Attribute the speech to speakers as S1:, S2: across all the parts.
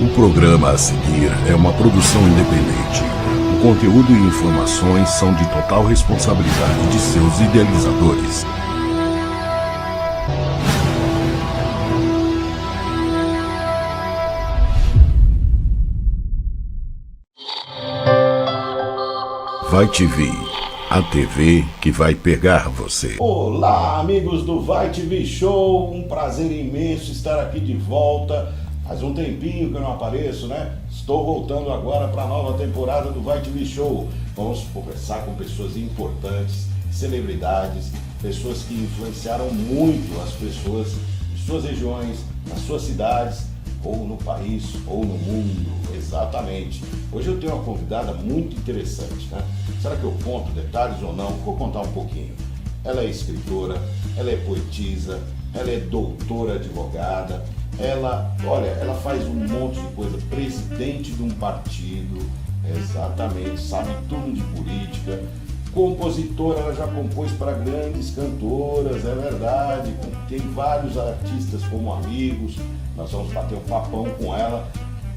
S1: O programa a seguir é uma produção independente. O conteúdo e informações são de total responsabilidade de seus idealizadores. Vai TV, a TV que vai pegar você.
S2: Olá, amigos do Vai TV Show, um prazer imenso estar aqui de volta. Faz um tempinho que eu não apareço, né? Estou voltando agora para a nova temporada do Vai TV Show. Vamos conversar com pessoas importantes, celebridades, pessoas que influenciaram muito as pessoas em suas regiões, nas suas cidades, ou no país, ou no mundo, exatamente. Hoje eu tenho uma convidada muito interessante, né? Será que eu conto detalhes ou não? Vou contar um pouquinho. Ela é escritora, ela é poetisa, ela é doutora advogada, ela faz um monte de coisa, presidente de um partido, exatamente, sabe tudo de política. Compositora, ela já compôs para grandes cantoras, é verdade, tem vários artistas como amigos. Nós vamos bater um papão com ela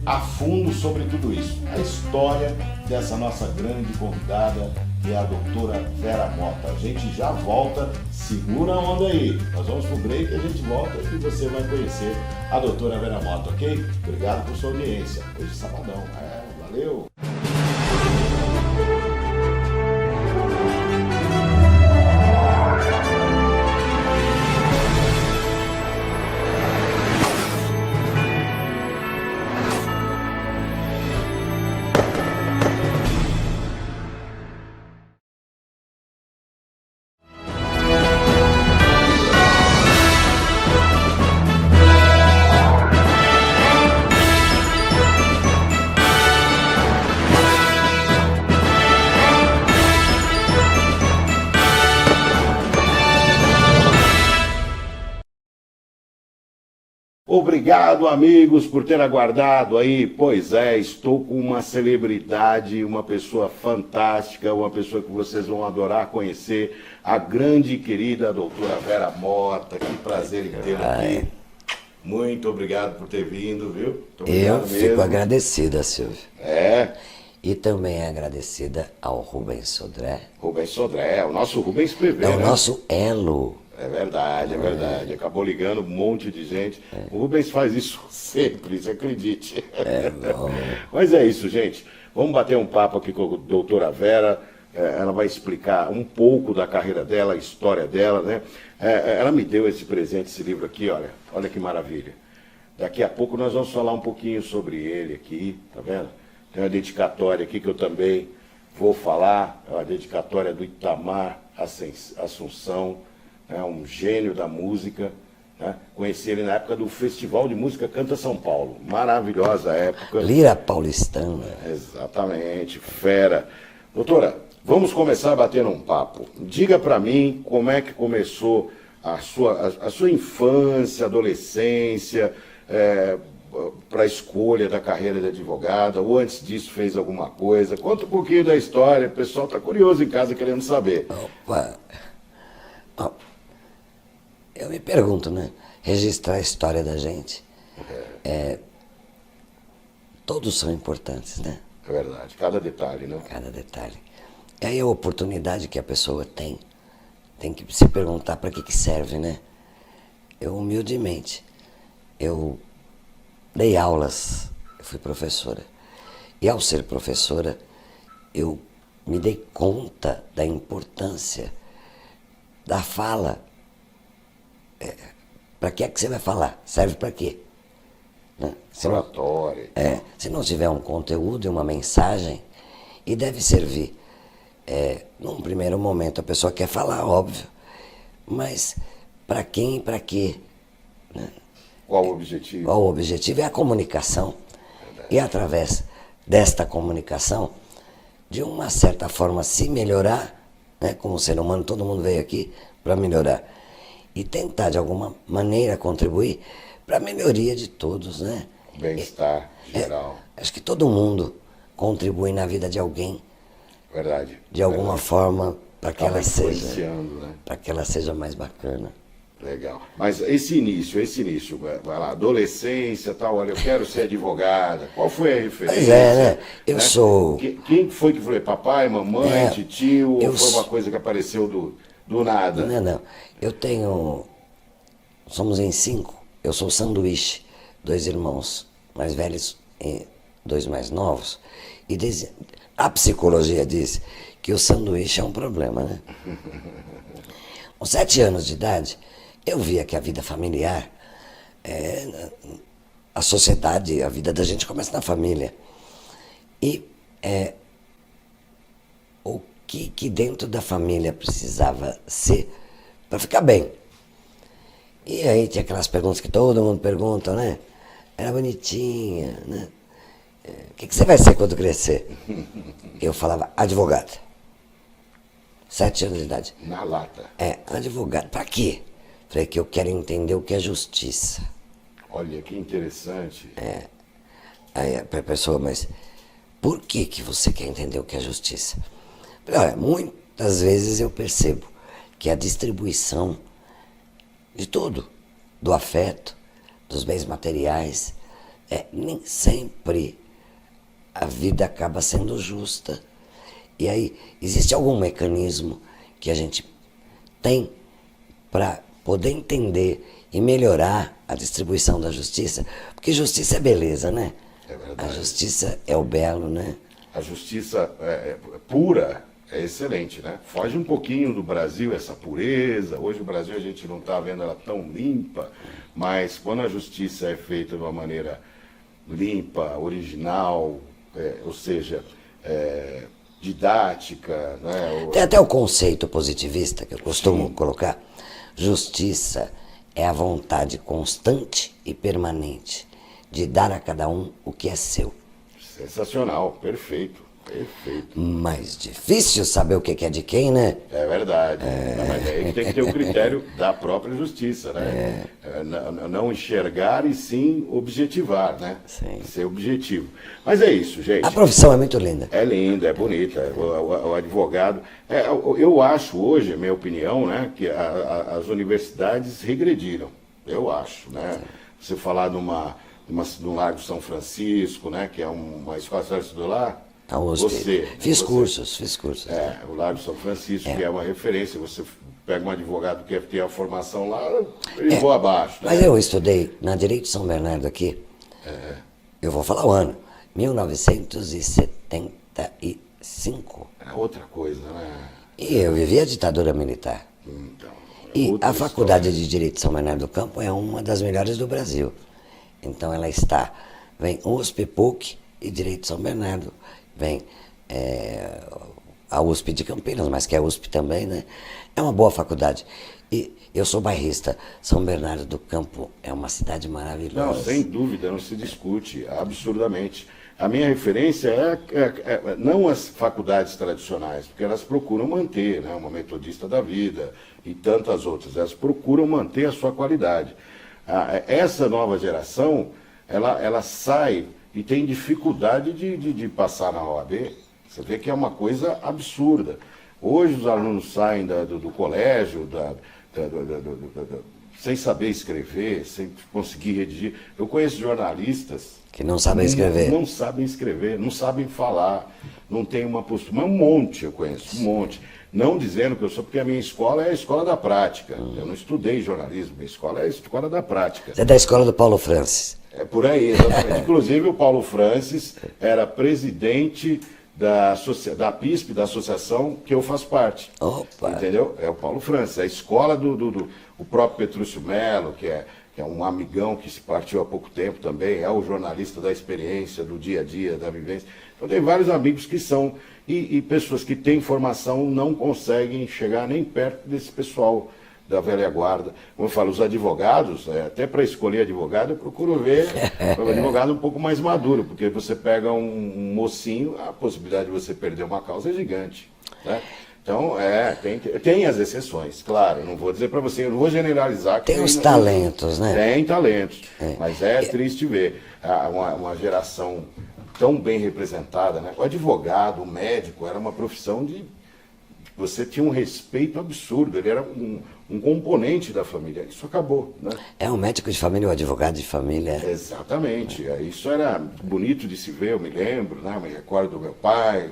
S2: a fundo sobre tudo isso. A história dessa nossa grande convidada, que é a doutora Vera Mota. A gente já volta, segura a onda aí. Nós vamos pro break, a gente volta e você vai conhecer a doutora Vera Mota, ok? Obrigado por sua audiência. Hoje é sabadão. Valeu! Obrigado, amigos, por ter aguardado aí. Pois é, estou com uma celebridade, uma pessoa fantástica, uma pessoa que vocês vão adorar conhecer, a grande e querida doutora Vera Mota. Que prazer em tê-la aqui. Muito obrigado por ter vindo, viu?
S3: Eu fico agradecida, Silvio.
S2: É.
S3: E também agradecida ao Rubens Sodré.
S2: Rubens Sodré, o nosso Rubens PV,
S3: É o
S2: né?
S3: nosso elo.
S2: É verdade, é verdade. Acabou ligando um monte de gente. O Rubens faz isso sempre, você acredite.
S3: É bom.
S2: Mas é isso, gente. Vamos bater um papo aqui com a doutora Vera. Ela vai explicar um pouco da carreira dela, a história dela, né? Ela me deu esse presente, esse livro aqui, olha que maravilha. Daqui a pouco nós vamos falar um pouquinho sobre ele aqui, tá vendo? Tem uma dedicatória aqui que eu também vou falar, é uma dedicatória do Itamar Assunção. É um gênio da música, né? Conheci ele na época do Festival de Música Canta São Paulo, maravilhosa época.
S3: Lira paulistana.
S2: Exatamente, fera. Doutora, vamos começar batendo um papo. Diga para mim como é que começou a sua infância, adolescência, para a escolha da carreira de advogada, ou antes disso fez alguma coisa. Conta um pouquinho da história, o pessoal está curioso em casa querendo saber.
S3: Opa! Eu me pergunto, né? Registrar a história da gente. Todos são importantes, né?
S2: É verdade, cada detalhe, né?
S3: Cada detalhe. E aí a oportunidade que a pessoa tem que se perguntar para que serve, né? Eu, humildemente, eu dei aulas, eu fui professora. E ao ser professora, eu me dei conta da importância da fala. Para que é que você vai falar? Serve para quê? Né?
S2: Oratória.
S3: Se não tiver um conteúdo e uma mensagem, e deve servir. Num primeiro momento a pessoa quer falar, óbvio, mas para quem e para quê? Né?
S2: Qual o objetivo?
S3: Qual o objetivo? É a comunicação. E através desta comunicação, de uma certa forma, se melhorar, né? Como ser humano, todo mundo veio aqui para melhorar. E tentar, de alguma maneira, contribuir para a melhoria de todos, né?
S2: Bem-estar geral.
S3: Acho que todo mundo contribui na vida de alguém.
S2: Verdade.
S3: De alguma forma, para que ela seja,
S2: né?
S3: para que ela seja mais bacana.
S2: Legal. Mas esse início, vai lá, adolescência, tal, olha, eu quero ser advogada. Qual foi a referência?
S3: Pois é, né? Eu sou...
S2: Quem foi que foi? Papai, mamãe, tio? Ou foi uma
S3: sou...
S2: coisa que apareceu do nada?
S3: Não. Eu tenho... Somos em 5. Eu sou sanduíche. 2 irmãos mais velhos e 2 mais novos. E a psicologia diz que o sanduíche é um problema, né? Com 7 anos de idade, eu via que a vida familiar, a sociedade, a vida da gente começa na família. E o que dentro da família precisava ser para ficar bem. E aí tinha aquelas perguntas que todo mundo pergunta, né? Era bonitinha, né? O que você vai ser quando crescer? Eu falava, advogado. 7 anos de idade.
S2: Na lata.
S3: Advogado. Pra quê? Falei que eu quero entender o que é justiça.
S2: Olha, que interessante.
S3: Aí a pessoa, mas por que você quer entender o que é justiça? Falei, olha, muitas vezes eu percebo que a distribuição de tudo, do afeto, dos bens materiais, nem sempre a vida acaba sendo justa. E aí, existe algum mecanismo que a gente tem para poder entender e melhorar a distribuição da justiça? Porque justiça é beleza, né?
S2: É verdade.
S3: A justiça é o belo, né?
S2: A justiça pura é excelente, né? Foge um pouquinho do Brasil, essa pureza. Hoje o Brasil a gente não está vendo ela tão limpa, mas quando a justiça é feita de uma maneira limpa, original, ou seja, didática, né?
S3: Tem até o conceito positivista que eu costumo colocar. Justiça é a vontade constante e permanente de dar a cada um o que é seu.
S2: Sensacional, perfeito. Perfeito.
S3: Mas difícil saber o que é de quem, né?
S2: É verdade. Mas aí tem que ter o critério da própria justiça, né? Não enxergar e sim objetivar, né?
S3: Sim.
S2: Ser objetivo. Mas é isso, gente.
S3: A profissão é muito linda.
S2: É linda, é bonita. O advogado. Eu acho hoje, a minha opinião, né, que as universidades regrediram. Eu acho, né? Você falar no Largo São Francisco, né, que é uma escola que você estudou lá.
S3: A USP. Fiz cursos.
S2: O Largo São Francisco, que é uma referência. Você pega um advogado que quer ter a formação lá, ele voa abaixo. Né?
S3: Mas eu estudei na Direito São Bernardo aqui, eu vou falar o ano, 1975.
S2: É outra coisa, né?
S3: E eu vivi a ditadura militar.
S2: Então,
S3: E a Faculdade de Direito de São Bernardo do Campo é uma das melhores do Brasil. Então ela vem USP, PUC e Direito de São Bernardo. Vem a USP de Campinas, mas que é a USP também, né? É uma boa faculdade. E eu sou bairrista. São Bernardo do Campo é uma cidade maravilhosa.
S2: Não, sem dúvida, não se discute, absurdamente. A minha referência não as faculdades tradicionais, porque elas procuram manter, né, uma Metodista da Vida e tantas outras. Elas procuram manter a sua qualidade. Essa nova geração, ela sai e tem dificuldade de passar na OAB. Você vê que é uma coisa absurda. Hoje os alunos saem do colégio, sem saber escrever, sem conseguir redigir. Eu conheço jornalistas
S3: que não sabem escrever.
S2: Não sabem escrever, não sabem falar, não tem uma postura. Mas um monte eu conheço, um monte. Não dizendo que eu sou, porque a minha escola é a escola da prática. Eu não estudei jornalismo, minha escola é a escola da prática.
S3: Você é da escola do Paulo Francis.
S2: É por aí, exatamente. Inclusive o Paulo Francis era presidente da PISP, da associação que eu faço parte.
S3: Opa.
S2: Entendeu? É o Paulo Francis, a escola o próprio Petrúcio Melo, que é um amigão que se partiu há pouco tempo também, é o jornalista da experiência, do dia a dia, da vivência. Então tem vários amigos que são, e pessoas que têm formação não conseguem chegar nem perto desse pessoal da velha guarda. Como eu falo, os advogados, até para escolher advogado, eu procuro ver um advogado um pouco mais maduro, porque você pega um mocinho, a possibilidade de você perder uma causa é gigante. Né? Então, tem as exceções, claro, não vou dizer para você, eu não vou generalizar.
S3: Tem os talentos, né?
S2: Tem talentos, mas é triste ver uma geração tão bem representada, né? O advogado, o médico, era uma profissão de você tinha um respeito absurdo, ele era um componente da família. Isso acabou, né?
S3: É um médico de família, um advogado de família.
S2: Exatamente. Isso era bonito de se ver, eu me lembro, né? Me recordo do meu pai,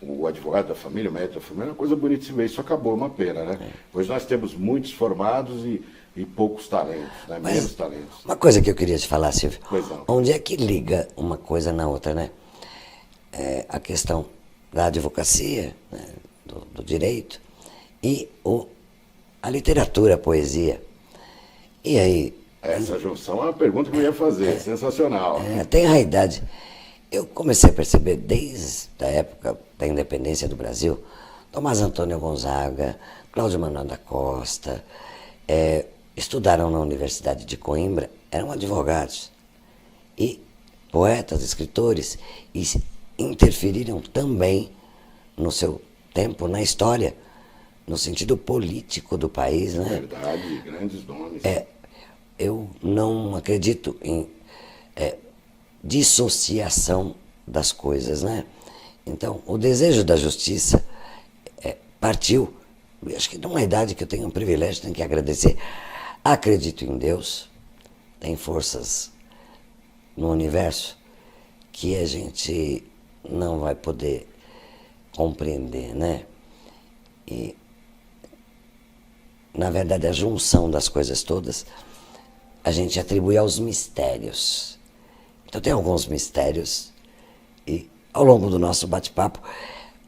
S2: o advogado da família, o médico da família, uma coisa bonita de se ver. Isso acabou, uma pena, né? Hoje nós temos muitos formados e poucos talentos, né? Menos talentos.
S3: Uma coisa que eu queria te falar, Silvio.
S2: Pois não.
S3: Onde é que liga uma coisa na outra, né? A questão da advocacia, né? do direito, e a literatura, a poesia. E aí...
S2: Essa junção é uma pergunta que eu ia fazer, sensacional.
S3: Tem a idade. Eu comecei a perceber desde a época da independência do Brasil, Tomás Antônio Gonzaga, Cláudio Manuel da Costa, estudaram na Universidade de Coimbra, eram advogados, e poetas, escritores, e interferiram também no seu tempo, na história, no sentido político do país, né?
S2: Verdade, grandes nomes.
S3: Eu não acredito em dissociação das coisas, né? Então, o desejo da justiça partiu, acho que numa idade que eu tenho um privilégio, tenho que agradecer. Acredito em Deus, tem forças no universo que a gente não vai poder compreender, né? E, na verdade, a junção das coisas todas, a gente atribui aos mistérios. Então tem alguns mistérios e, ao longo do nosso bate-papo,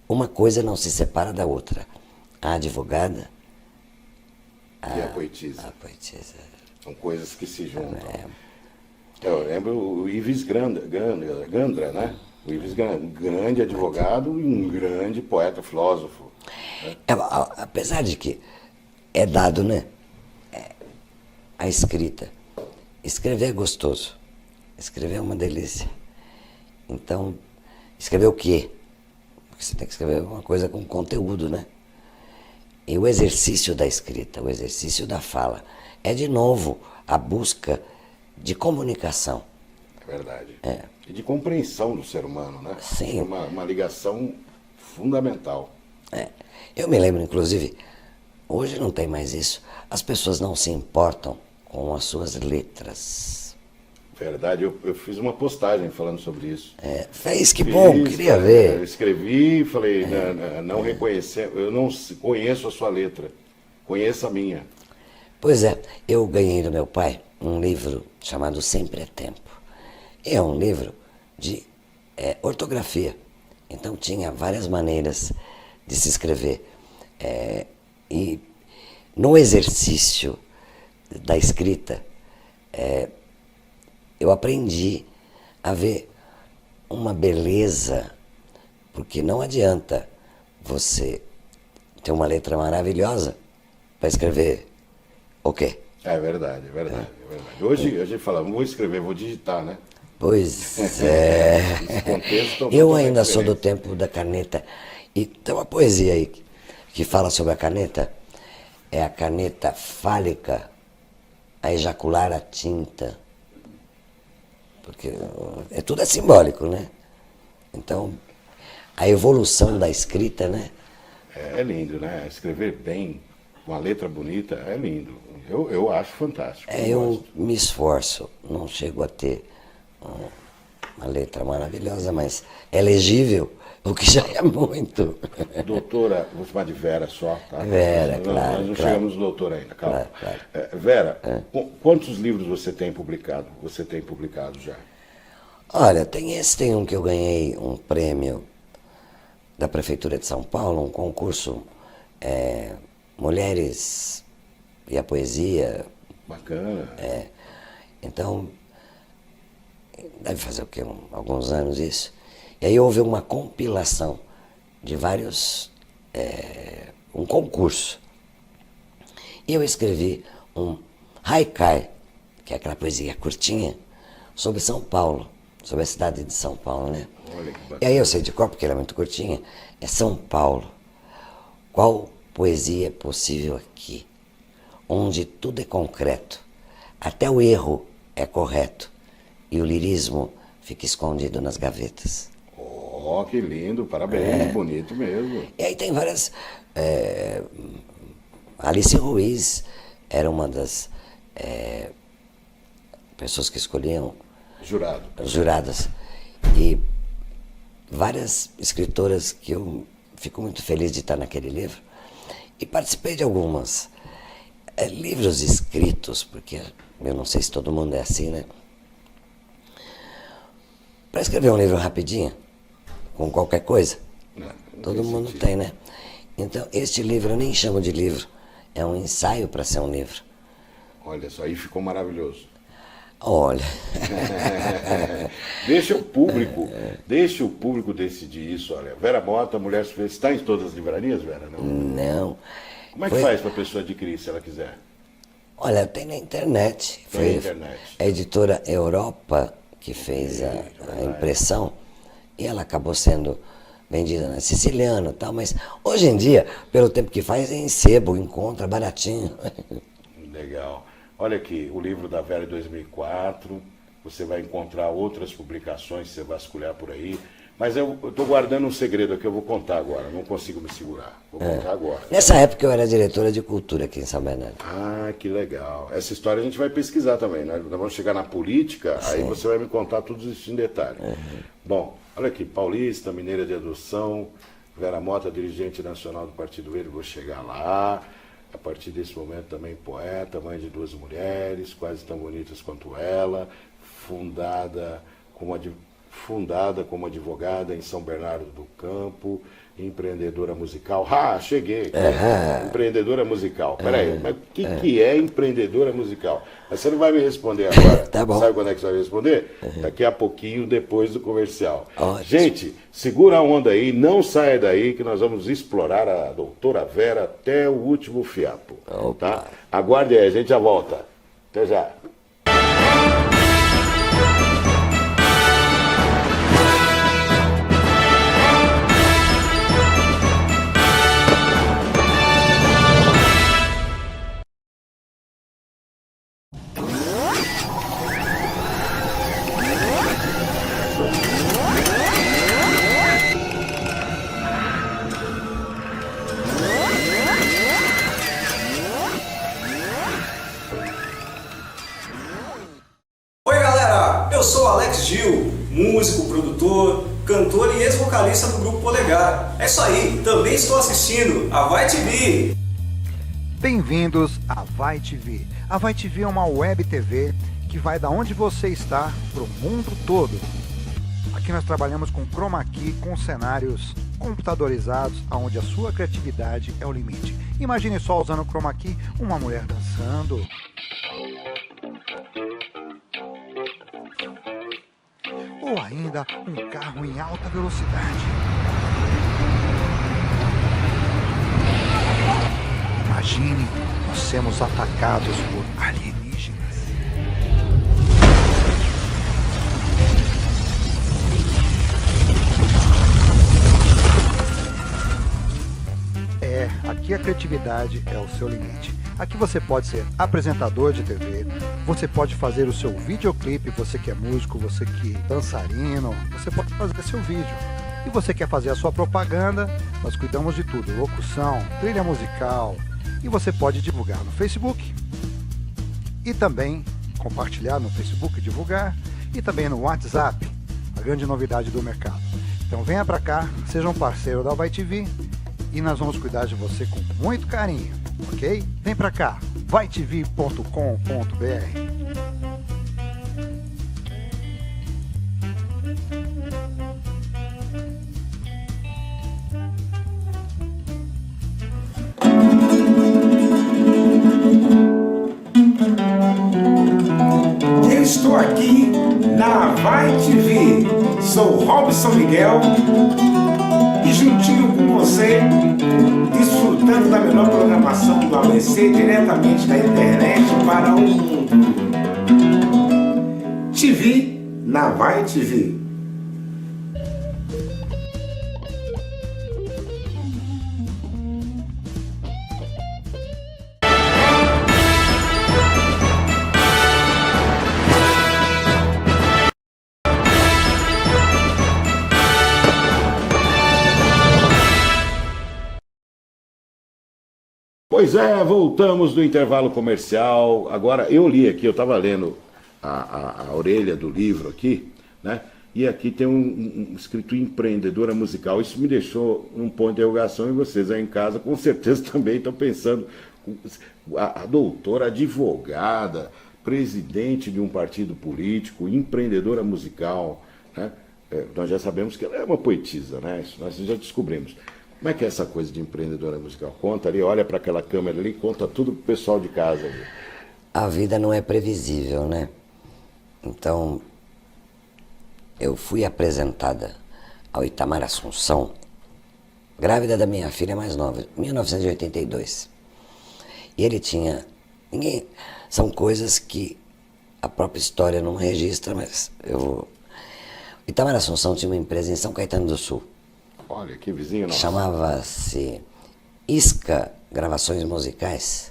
S3: uma coisa não se separa da outra. A advogada
S2: E a poetisa.
S3: A poetisa.
S2: São coisas que se juntam. Eu lembro o Ives Gandra, né? O Ives Gandra, um grande advogado e um grande poeta, filósofo. Né?
S3: Apesar de que é dado, né? A escrita. Escrever é gostoso. Escrever é uma delícia. Então, escrever o quê? Porque você tem que escrever uma coisa com conteúdo, né? E o exercício da escrita, o exercício da fala, é de novo a busca de comunicação.
S2: É verdade. E de compreensão do ser humano, né?
S3: Sim.
S2: Uma ligação fundamental.
S3: Eu me lembro, inclusive, hoje não tem mais isso, as pessoas não se importam com as suas letras.
S2: Verdade, eu fiz uma postagem falando sobre isso.
S3: Fez, que bom, queria ver.
S2: Eu escrevi e falei, não reconhecer, eu não conheço a sua letra, conheça a minha.
S3: Pois é, eu ganhei do meu pai um livro chamado Sempre é Tempo. É um livro de ortografia. Então tinha várias maneiras de se escrever. E no exercício da escrita, eu aprendi a ver uma beleza, porque não adianta você ter uma letra maravilhosa para escrever o quê?
S2: É verdade, é verdade, é verdade. Hoje a gente fala, vou escrever, vou digitar, né?
S3: Pois é.
S2: Esse contexto
S3: Eu ainda sou
S2: diferente.
S3: do tempo da caneta. E tem uma poesia aí que fala sobre a caneta. É a caneta fálica a ejacular a tinta. Porque tudo é simbólico, né? Então, a evolução da escrita, né?
S2: É lindo, né? Escrever bem, uma letra bonita, é lindo. Eu acho fantástico.
S3: Eu me esforço, não chego a ter uma letra maravilhosa, mas é legível, o que já é muito.
S2: Doutora, vou chamar de Vera só, tá?
S3: Vera,
S2: Nós
S3: claro.
S2: não
S3: claro.
S2: chegamos no doutor ainda, calma.
S3: Claro.
S2: Vera, quantos livros você tem publicado? Você tem publicado já?
S3: Olha, tem um que eu ganhei um prêmio da Prefeitura de São Paulo, um concurso Mulheres e a Poesia.
S2: Bacana.
S3: Então, deve fazer o quê? Alguns anos isso. E aí houve uma compilação de vários, um concurso. E eu escrevi um haikai, que é aquela poesia curtinha, sobre São Paulo, sobre a cidade de São Paulo, né?
S2: Olha que bacana.
S3: E aí eu sei de cor, porque ela é muito curtinha, é São Paulo. Qual poesia é possível aqui? Onde tudo é concreto, até o erro é correto, e o lirismo fica escondido nas gavetas.
S2: Oh, que lindo, parabéns, bonito mesmo.
S3: E aí tem várias Alice Ruiz era uma das pessoas que escolhiam juradas. E várias escritoras que eu fico muito feliz de estar naquele livro. E participei de algumas livros escritos, porque eu não sei se todo mundo é assim, né? Para escrever um livro rapidinho, com qualquer coisa,
S2: Não
S3: todo mundo
S2: sentido.
S3: tem, né? Então, este livro eu nem chamo de livro, é um ensaio para ser um livro.
S2: Olha só, aí ficou maravilhoso.
S3: Olha,
S2: Deixa o público decidir isso, olha. Vera Mota, Mulher Sofrida, está em todas as livrarias, Vera? Não.
S3: não.
S2: Como é que faz para a pessoa adquirir, se ela quiser?
S3: Olha, tem na internet.
S2: Tem na internet.
S3: A editora Europa que fez a impressão e ela acabou sendo vendida na Siciliano e tal, mas hoje em dia, pelo tempo que faz, é em sebo, encontra baratinho.
S2: Legal. Olha aqui, o livro da Vera de 2004, você vai encontrar outras publicações, você vasculhar por aí. Mas eu estou guardando um segredo aqui, eu vou contar agora, não consigo me segurar. Vou contar agora.
S3: Nessa época eu era diretora de cultura aqui em São Bernardo.
S2: Ah, que legal. Essa história a gente vai pesquisar também, né? Nós vamos chegar na política, aí você vai me contar tudo isso em detalhe. Bom, olha aqui, paulista, mineira de adoção, Vera Mota, dirigente nacional do Partido Verde, vou chegar lá. A partir desse momento também poeta, mãe de 2 mulheres, quase tão bonitas quanto ela, fundada como advogada em São Bernardo do Campo, empreendedora musical. Cheguei! Empreendedora musical. Peraí, mas o que é empreendedora musical? Mas você não vai me responder agora.
S3: Tá bom.
S2: Sabe quando é que você vai responder? Daqui a pouquinho, depois do comercial.
S3: Ótimo.
S2: Gente, segura a onda aí, não saia daí, que nós vamos explorar a doutora Vera até o último fiapo. Tá? Aguarde aí, a gente já volta. Até já.
S4: Oi galera, eu sou Alex Gil, músico, produtor, cantor e ex-vocalista do grupo Polegar. É isso aí, também estou assistindo a Vai TV.
S5: Bem-vindos à Vai TV. A Vai TV é uma web TV que vai da onde você está para o mundo todo. Aqui nós trabalhamos com chroma key, com cenários computadorizados, onde a sua criatividade é o limite. Imagine só usando o chroma key, uma mulher dançando. Ou ainda um carro em alta velocidade. Imagine nós sermos atacados por alienígenas. Aqui a criatividade é o seu limite. Aqui você pode ser apresentador de TV, você pode fazer o seu videoclipe, você que é músico, você que é dançarino, você pode fazer seu vídeo. E você quer fazer a sua propaganda, nós cuidamos de tudo, locução, trilha musical. E você pode divulgar no Facebook e também compartilhar no Facebook, divulgar, e também no WhatsApp, a grande novidade do mercado. Então venha para cá, seja um parceiro da Vai TV e nós vamos cuidar de você com muito carinho, ok? Vem para cá, vaitv.com.br.
S6: Eu estou aqui na Vai TV. Sou Robson Miguel e juntinho com você, desfrutando da melhor programação do ABC diretamente da internet para o mundo. TV na Vai TV.
S2: Pois é, voltamos do intervalo comercial. Agora, eu li aqui, eu estava lendo a orelha do livro aqui, né? E aqui tem um escrito empreendedora musical. Isso me deixou um ponto de interrogação, e vocês aí em casa com certeza também estão pensando. A doutora, advogada, presidente de um partido político, empreendedora musical, né? Nós já sabemos que ela é uma poetisa, né? Isso nós já descobrimos. Como é que é essa coisa de empreendedora musical? Conta ali, olha para aquela câmera ali, conta tudo pro pessoal de casa ali.
S3: A vida não é previsível, né? Então, eu fui apresentada ao Itamar Assunção, grávida da minha filha mais nova, em 1982. E ele tinha... São coisas que a própria história não registra, mas eu vou... O Itamar Assunção tinha uma empresa em São Caetano do Sul.
S2: Olha, que vizinho nosso.
S3: Chamava-se Isca Gravações Musicais.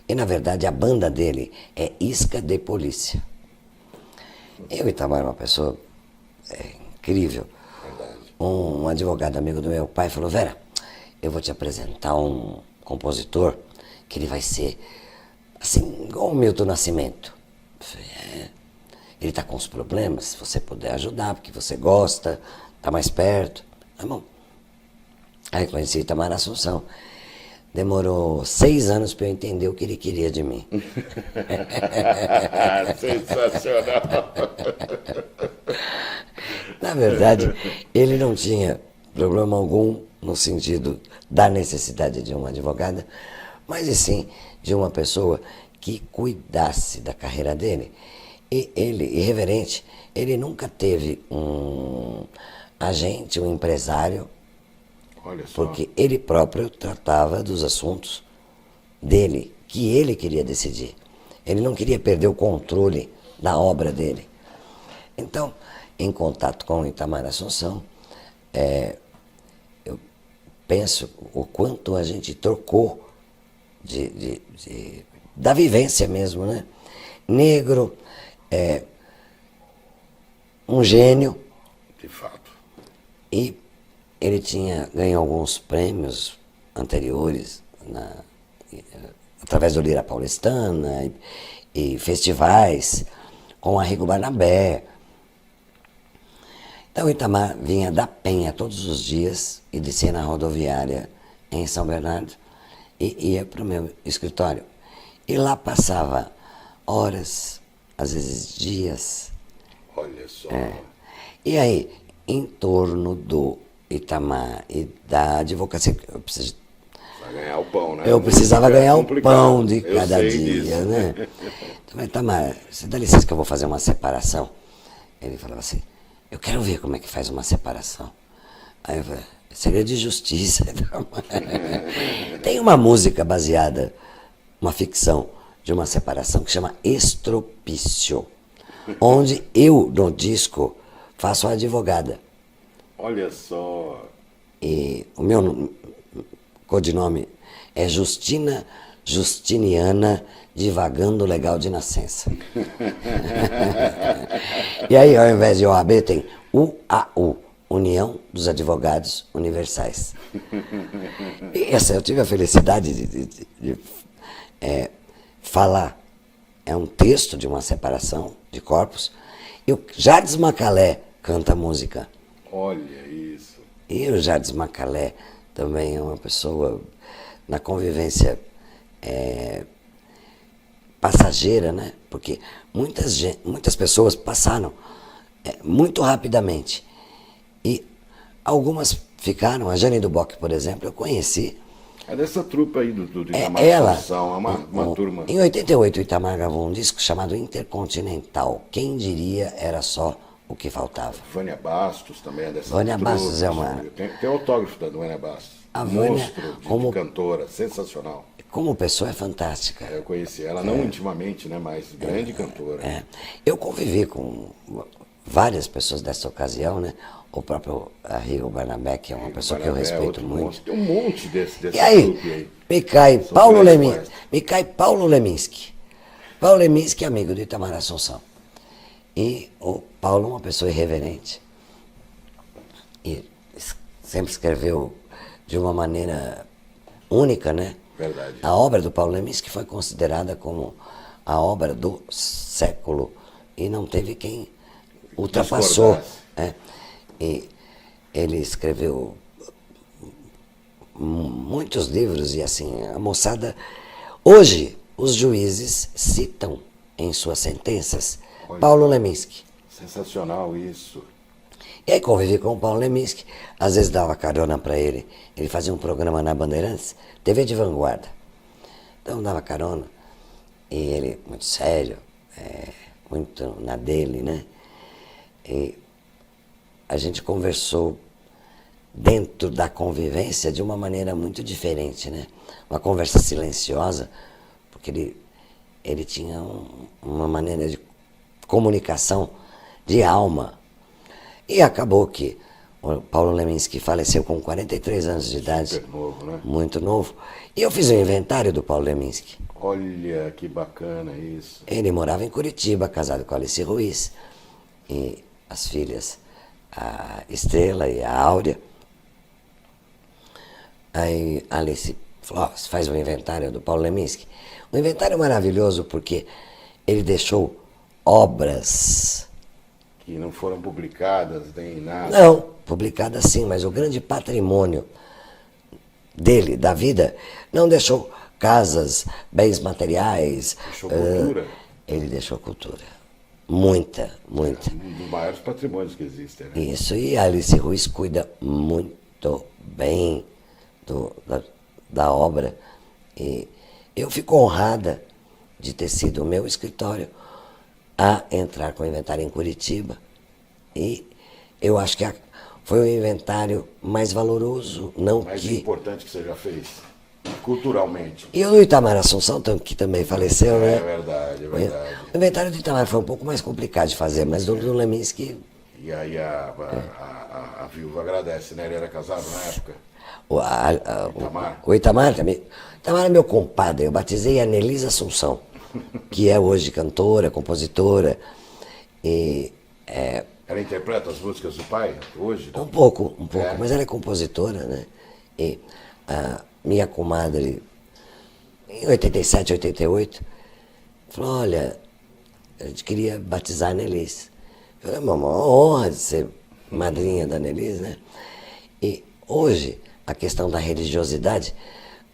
S3: E, na verdade, a banda dele é Isca de Polícia. Eu, Itamar, uma pessoa incrível. Um advogado amigo do meu pai falou: Vera, eu vou te apresentar um compositor que ele vai ser assim, igual o Milton Nascimento. Eu falei, ele está com uns problemas, se você puder ajudar, porque você gosta, está mais perto. Tá bom. Aí conheci Itamar Assunção. Demorou 6 anos para eu entender o que ele queria de mim.
S2: Sensacional.
S3: Na verdade, ele não tinha problema algum no sentido da necessidade de uma advogada, mas sim de uma pessoa que cuidasse da carreira dele. E ele, irreverente, ele nunca teve um agente, um empresário,
S2: Olha só.
S3: porque ele próprio tratava dos assuntos dele, que ele queria decidir. Ele não queria perder o controle da obra dele. Então, em contato com o Itamar Assunção, eu penso o quanto a gente trocou da vivência mesmo, né? Negro, um gênio.
S2: De fato.
S3: E ele ganhou alguns prêmios anteriores através do Lira Paulistana e festivais com Arrigo Barnabé. Então o Itamar vinha da Penha todos os dias e descia na rodoviária em São Bernardo e ia para o meu escritório. E lá passava horas, às vezes dias.
S2: Olha só.
S3: E aí, em torno do Itamar e da advocacia,
S2: Vai ganhar o pão, né?
S3: eu precisava ganhar o
S2: complicado.
S3: pão de
S2: Eu
S3: cada
S2: sei
S3: dia,
S2: disso.
S3: né? Então, Itamar, você dá licença que eu vou fazer uma separação? Ele falava assim, eu quero ver como é que faz uma separação. Aí eu falei, segredo de justiça. Tem uma música baseada, uma ficção de uma separação que chama Estropício, onde eu, no disco, faço a advogada.
S2: Olha só.
S3: E o meu codinome é Justina Justiniana Divagando Legal de Nascença. E aí, ao invés de OAB, tem UAU, União dos Advogados Universais. E essa eu tive a felicidade de falar. É um texto de uma separação de corpos. E o Jardim Macalé canta a música.
S2: Olha isso.
S3: E o Jardim Macalé também é uma pessoa na convivência passageira, né? Porque muitas pessoas passaram muito rapidamente. E algumas ficaram. A Jane Duboc, por exemplo, eu conheci.
S2: É dessa trupe aí do Itamar
S3: Ela,
S2: Assunção, é uma turma.
S3: Em 88, o Itamar gravou um disco chamado Intercontinental. Quem diria era só o que faltava.
S2: Vânia Bastos também é dessa
S3: Vânia
S2: trupe.
S3: Bastos é uma...
S2: Tem autógrafo da Vânia Bastos.
S3: A Vânia,
S2: Monstro de cantora, sensacional.
S3: Como pessoa é fantástica.
S2: Eu conheci ela, não intimamente, né, mas grande cantora.
S3: Eu convivi com várias pessoas dessa ocasião, né? O próprio Arrigo Barnabé, que é uma pessoa que eu respeito muito.
S2: Monstro. Tem um monte desse
S3: E aí,
S2: trupe aí.
S3: me cai
S2: São
S3: Paulo
S2: grandes
S3: Leminski.
S2: poetas.
S3: Me cai Paulo Leminski. Paulo Leminski é amigo do Itamar Assunção. E o Paulo é uma pessoa irreverente. E sempre escreveu de uma maneira única, né?
S2: Verdade.
S3: A obra do Paulo Leminski foi considerada como a obra do século e não teve quem ultrapassou.
S2: Discordasse.
S3: E ele escreveu muitos livros e assim, a moçada... Hoje, os juízes citam em suas sentenças Paulo Leminski.
S2: Sensacional isso.
S3: E aí convivi com o Paulo Leminski, às vezes dava carona para ele. Ele fazia um programa na Bandeirantes, TV de vanguarda. Então dava carona. E ele, muito sério, muito na dele, né? E a gente conversou dentro da convivência de uma maneira muito diferente, né? Uma conversa silenciosa, porque ele tinha uma maneira de comunicação de alma. E acabou que o Paulo Leminski faleceu com 43 anos de idade.
S2: Super novo, né?
S3: Muito novo. E eu fiz um inventário do Paulo Leminski.
S2: Olha que bacana isso.
S3: Ele morava em Curitiba, casado com a Alice Ruiz. E as filhas, a Estrela e a Áurea. Aí a Alice falou, você faz um inventário do Paulo Leminski. Um inventário maravilhoso porque ele deixou obras...
S2: Que não foram publicadas nem nada.
S3: Não, publicadas sim, mas o grande patrimônio dele, da vida, não deixou casas, bens materiais.
S2: Deixou cultura.
S3: Ele deixou cultura. Muita, muita.
S2: Um dos maiores patrimônios que existem, né?
S3: Isso, e a Alice Ruiz cuida muito bem da obra. E eu fico honrada de ter sido o meu escritório a entrar com o inventário em Curitiba. E eu acho que foi o inventário mais valoroso, não
S2: Mais
S3: que...
S2: importante que você já fez, culturalmente.
S3: E o do Itamar Assunção, que também faleceu, né?
S2: É verdade, é verdade.
S3: O inventário do Itamar foi um pouco mais complicado de fazer, mas do Leminski...
S2: E aí a viúva agradece, né? Ele era casado na época.
S3: Itamar. O Itamar também. Itamar é meu compadre, eu batizei a Nelisa Assunção, que é hoje cantora, compositora. E,
S2: Ela interpreta as músicas do pai hoje?
S3: um pouco, mas ela é compositora, né? E a minha comadre, em 87, 88, falou, olha, a gente queria batizar a Nelise. Eu falei, uma honra de ser madrinha da Nelise, né? E hoje, a questão da religiosidade,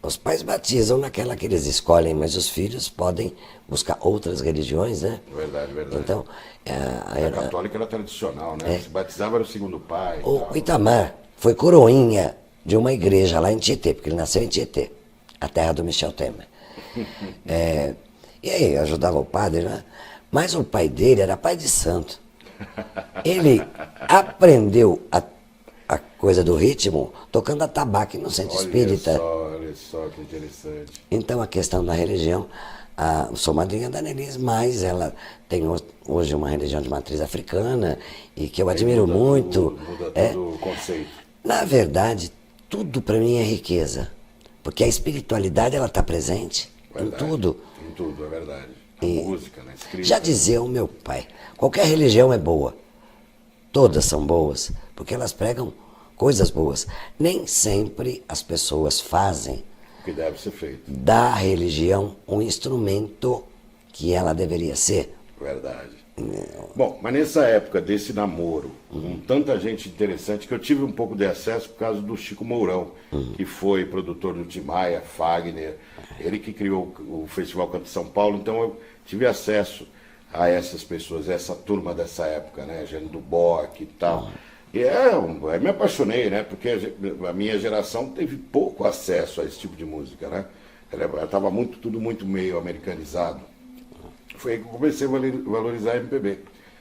S3: os pais batizam naquela que eles escolhem, mas os filhos podem buscar outras religiões, né?
S2: Verdade, verdade.
S3: Então,
S2: A católica era tradicional, né? Se batizava era o segundo pai. e
S3: o
S2: tal.
S3: Itamar foi coroinha de uma igreja lá em Tietê, porque ele nasceu em Tietê, a terra do Michel Temer. E aí, ajudava o padre, né? Mas o pai dele era pai de santo. Ele aprendeu a coisa do ritmo tocando atabaque no centro espírita.
S2: Olha só que interessante.
S3: Então, a questão da religião, sou madrinha da Nelise, mas ela tem hoje uma religião de matriz africana e que eu admiro muito.
S2: Muda todo o conceito.
S3: Na verdade, tudo para mim é riqueza, porque a espiritualidade ela está presente
S2: Verdade.
S3: em tudo.
S2: Em tudo, é verdade. A música, na escrita.
S3: Já dizia o meu pai, qualquer religião é boa, todas são boas, porque elas pregam coisas boas. Nem sempre as pessoas fazem
S2: O que deve ser feito.
S3: da religião um instrumento que ela deveria ser.
S2: Verdade. Bom, mas nessa época desse namoro, com tanta gente interessante, que eu tive um pouco de acesso por causa do Chico Mourão, que foi produtor do Tim Maia, Fagner, ele que criou o Festival Canto de São Paulo, então eu tive acesso a essas pessoas, essa turma dessa época, né, Jânio do Bock e tal. E eu me apaixonei, né, porque a minha geração teve pouco acesso a esse tipo de música, né, estava tudo muito meio americanizado. Foi aí que eu comecei a valorizar a MPB,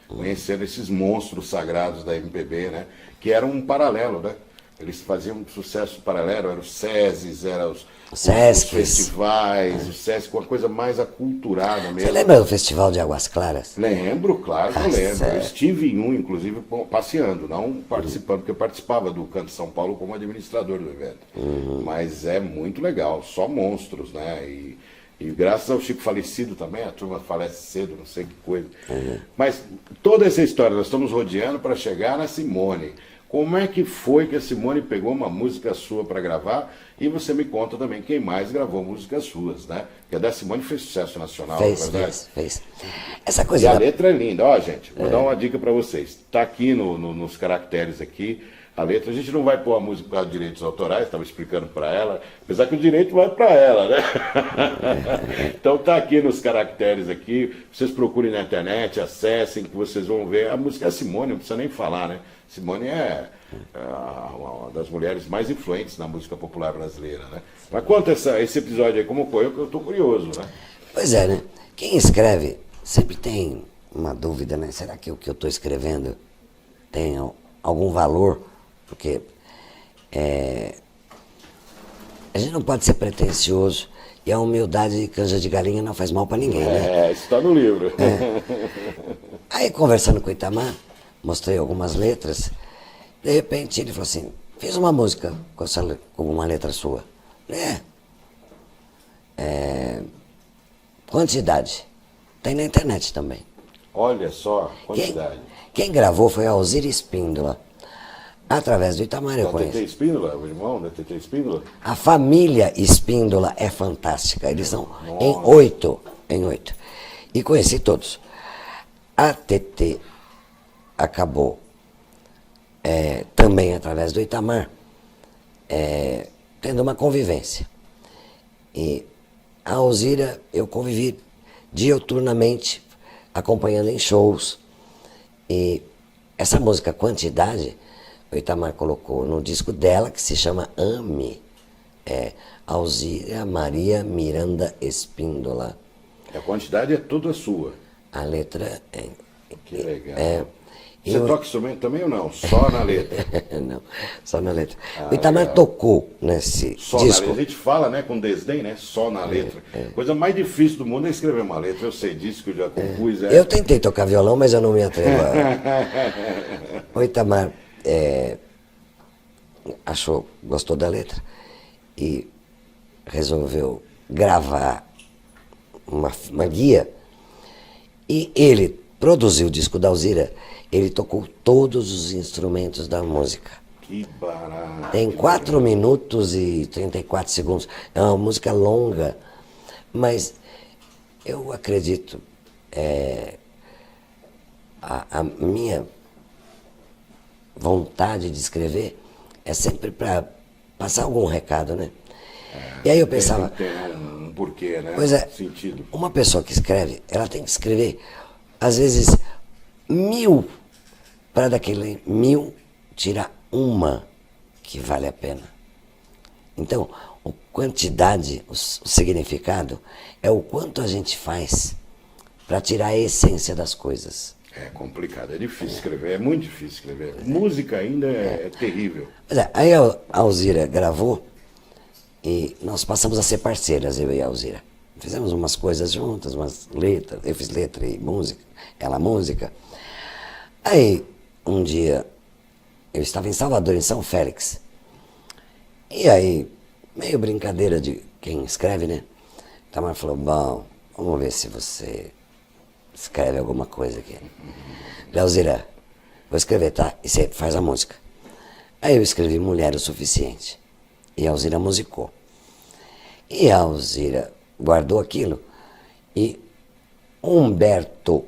S2: conhecendo esses monstros sagrados da MPB, né? Que eram um paralelo, né? Eles faziam um sucesso paralelo, eram os SESIs, eram os festivais, o SESC, uma coisa mais aculturada mesmo.
S3: Você lembra do Festival de Águas Claras?
S2: Lembro, claro que eu lembro.
S3: Sério?
S2: Eu estive em um, inclusive, passeando, não participando, porque eu participava do Canto de São Paulo como administrador do evento. Mas é muito legal, só monstros, né? E graças ao Chico falecido também, a turma falece cedo, não sei que coisa. Mas toda essa história, nós estamos rodeando para chegar na Simone. Como é que foi que a Simone pegou uma música sua para gravar? E você me conta também quem mais gravou músicas suas, né? Porque a da Simone fez sucesso nacional,
S3: Fez,
S2: na verdade.
S3: fez. Essa
S2: E
S3: coisa
S2: a
S3: da...
S2: letra é linda. Ó, gente, vou dar uma dica para vocês. Tá aqui nos caracteres aqui. A letra, a gente não vai pôr a música por causa de direitos autorais, estava explicando para ela, apesar que o direito vai para ela, né? Então tá aqui nos caracteres aqui, vocês procurem na internet, acessem, que vocês vão ver. A música é a Simone, não precisa nem falar, né? Simone é uma das mulheres mais influentes na música popular brasileira, né? Mas conta esse episódio aí, como foi, que eu tô curioso, né?
S3: Pois é, né? Quem escreve sempre tem uma dúvida, né? Será que o que eu estou escrevendo tem algum valor? Porque a gente não pode ser pretensioso e a humildade de canja de galinha não faz mal para ninguém, né?
S2: Isso está no livro.
S3: Aí, conversando com o Itamar, mostrei algumas letras, de repente ele falou assim, fiz uma música com uma letra sua. Quantidade. Tem na internet também.
S2: Olha só, quantidade.
S3: Quem gravou foi a Alzira Espíndola. Através do Itamar eu
S2: Da TT
S3: conheço.
S2: Espíndola, o irmão da TT Espíndola?
S3: A família Espíndola é fantástica. Eles são em 8. E conheci todos. A TT acabou também através do Itamar tendo uma convivência. E a Alzira eu convivi diuturnamente acompanhando em shows. E essa música Quantidade o Itamar colocou no disco dela, que se chama Ame. Alzira Maria Miranda Espíndola.
S2: A quantidade é toda sua.
S3: A letra
S2: Que legal. Você
S3: eu-
S2: toca instrumento também ou não? Só na letra?
S3: Não, só na letra. O Itamar tocou nesse
S2: Só na
S3: disco.
S2: letra. A gente fala, né, com desdém, né? Só na letra. Coisa mais difícil do mundo é escrever uma letra. Eu sei disso, que eu já compus.
S3: Eu tentei tocar violão, mas eu não me atrevo O Itamar gostou da letra e resolveu gravar uma guia. E ele produziu o disco da Alzira, ele tocou todos os instrumentos da música.
S2: Que barato.
S3: Tem 4 minutos e 34 segundos. É uma música longa, mas eu acredito, a minha vontade de escrever é sempre para passar algum recado, né? E aí eu pensava,
S2: Tem um porquê, né?
S3: pois é,
S2: Sentido.
S3: uma pessoa que escreve, ela tem que escrever, às vezes, 1000, para daquele 1000 tirar uma que vale a pena. Então, a quantidade, o significado, é o quanto a gente faz para tirar a essência das coisas.
S2: É complicado, é difícil escrever, é muito difícil escrever. Música ainda é terrível.
S3: Pois é, aí a Alzira gravou e nós passamos a ser parceiras, eu e a Alzira. Fizemos umas coisas juntas, umas letras, eu fiz letra e música, ela música. Aí, um dia, eu estava em Salvador, em São Félix. E aí, meio brincadeira de quem escreve, né? O Tamar falou, bom, vamos ver se você escreve alguma coisa aqui. Alzira, vou escrever, tá? E você faz a música. Aí eu escrevi Mulher o Suficiente. E a Alzira musicou. E a Alzira guardou aquilo. E Humberto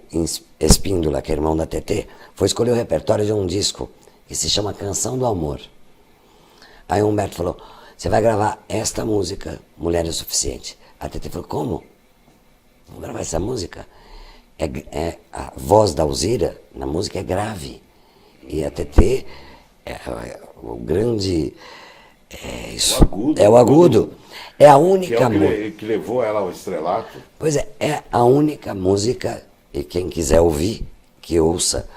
S3: Espíndola, que é irmão da TT, foi escolher o repertório de um disco que se chama Canção do Amor. Aí o Humberto falou, você vai gravar esta música, Mulher o Suficiente. A TT falou, como? Vou gravar essa música? A voz da Alzira na música é grave. E a TT o grande...
S2: O
S3: agudo. É a
S2: Que
S3: única
S2: é o
S3: música.
S2: que levou ela ao estrelato.
S3: Pois é a única música, e quem quiser ouvir, que ouça.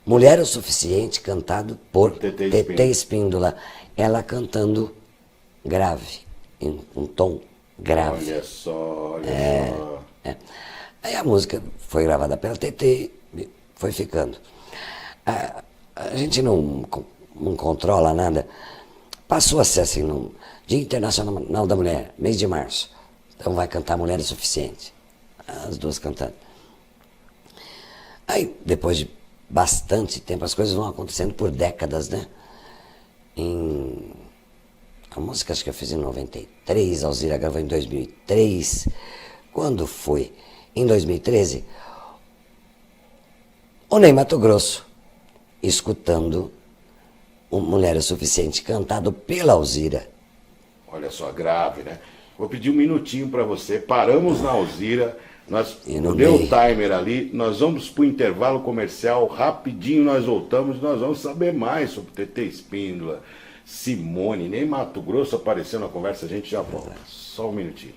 S3: Mulher o Suficiente, cantado por TT Espíndola. Ela cantando grave, em um tom grave.
S2: Olha só, olha só.
S3: Aí a música foi gravada pela TT, foi ficando. A gente não controla nada. Passou a ser assim, no Dia Internacional da Mulher, mês de março. Então vai cantar Mulher o Suficiente. As duas cantando. Aí, depois de bastante tempo, as coisas vão acontecendo por décadas, né? A música acho que eu fiz em 93, a Alzira gravou em 2003. Quando foi? Em 2013, o Ney Matogrosso, escutando o Mulher o Suficiente, cantado pela Alzira.
S2: Olha só, grave, né? Vou pedir um minutinho para você. Paramos na Alzira, nós deu o timer ali, nós vamos para o intervalo comercial, rapidinho nós voltamos, nós vamos saber mais sobre TT Espíndola, Simone, Ney Matogrosso apareceu na conversa, a gente já volta. Só um minutinho.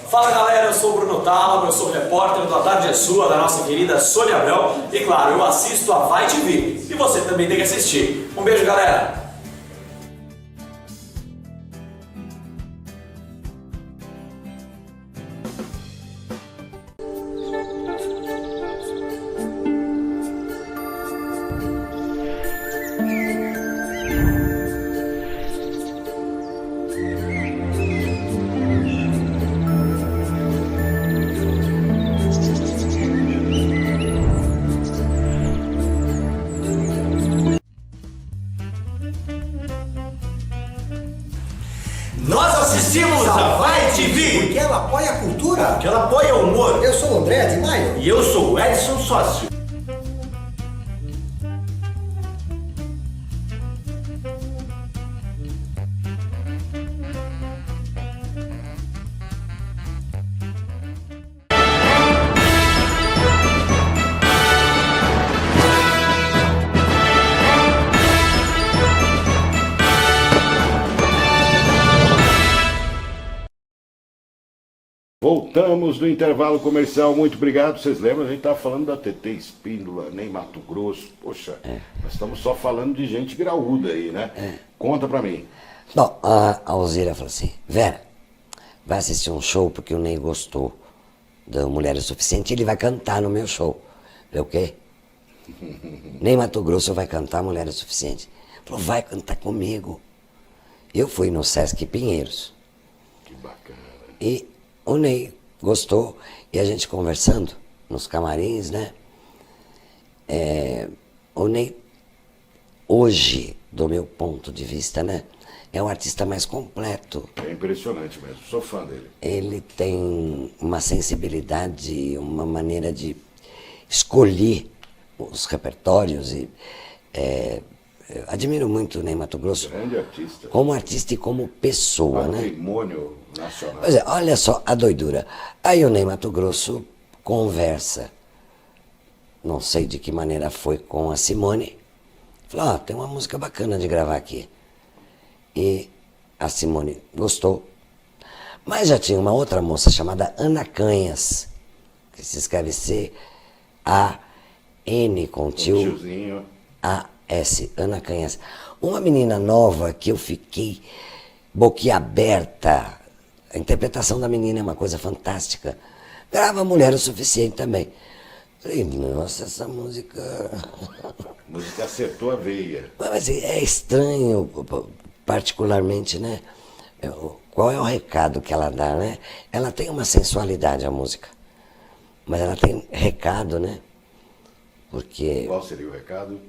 S4: Fala galera, eu sou o Bruno Tálamo, eu sou repórter do A Tarde é Sua, da nossa querida Sônia Abrão. E claro, eu assisto a Vai TV. E você também tem que assistir. Um beijo, galera! Nós assistimos a Vai TV!
S7: Porque ela apoia a cultura.
S4: Porque ela apoia o humor.
S7: Eu sou o André de Maio.
S4: E eu sou o Edson Sócio.
S2: Voltamos do intervalo comercial, muito obrigado. Vocês lembram, a gente estava falando da TT Espíndola, Ney Matogrosso. Poxa, nós estamos só falando de gente graúda aí, né? Conta pra mim.
S3: Bom, a Alzira falou assim, Vera, vai assistir um show porque o Ney gostou da Mulher o Suficiente, ele vai cantar no meu show. Eu falei, o quê? Ney Matogrosso vai cantar Mulher o Suficiente. Falou, vai cantar comigo. Eu fui no Sesc Pinheiros.
S2: Que bacana.
S3: E o Ney gostou, e a gente conversando nos camarins, né? O Ney, hoje, do meu ponto de vista, né? É o artista mais completo.
S2: É impressionante mesmo, sou fã dele.
S3: Ele tem uma sensibilidade, uma maneira de escolher os repertórios. E, eu admiro muito o Ney Matogrosso.
S2: Grande artista.
S3: Como artista e como pessoa, né?
S2: Patrimônio nacional.
S3: Pois é, olha só a doidura. Aí o Ney Matogrosso conversa, não sei de que maneira foi, com a Simone. Falou, tem uma música bacana de gravar aqui. E a Simone gostou. Mas já tinha uma outra moça chamada Ana Canhas, que se escreve C-A-N com
S2: tiozinho.
S3: A-S, Ana Canhas. Uma menina nova que eu fiquei boquiaberta. A interpretação da menina é uma coisa fantástica. Grava Mulher o Suficiente também. Falei, nossa, essa música...
S2: A música acertou a veia.
S3: Mas é estranho, particularmente, né? Qual é o recado que ela dá, né? Ela tem uma sensualidade, a música. Mas ela tem recado, né? Porque...
S2: Qual seria o recado?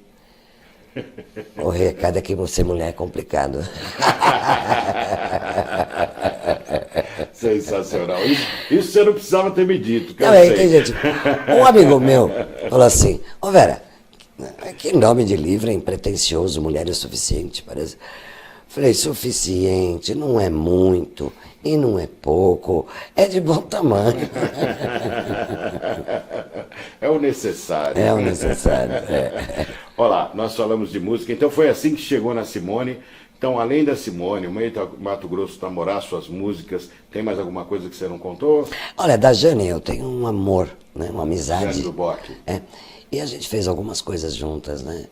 S3: O recado é que ser mulher é complicado.
S2: Sensacional. Isso você não precisava ter me dito. Que
S3: Não, tem gente. Um amigo meu falou assim, Vera, que nome de livro é impretencioso, Mulher é Suficiente, parece. Falei, suficiente, não é muito e não é pouco, é de bom tamanho.
S2: É o necessário.
S3: É o necessário,
S2: Olha lá, nós falamos de música, então foi assim que chegou na Simone. Então, além da Simone, o Mato Grosso Tamborá, suas músicas, tem mais alguma coisa que você não contou?
S3: Olha, da Jane eu tenho um amor, né? Uma amizade.
S2: Jane do Bock.
S3: É. E a gente fez algumas coisas juntas, né?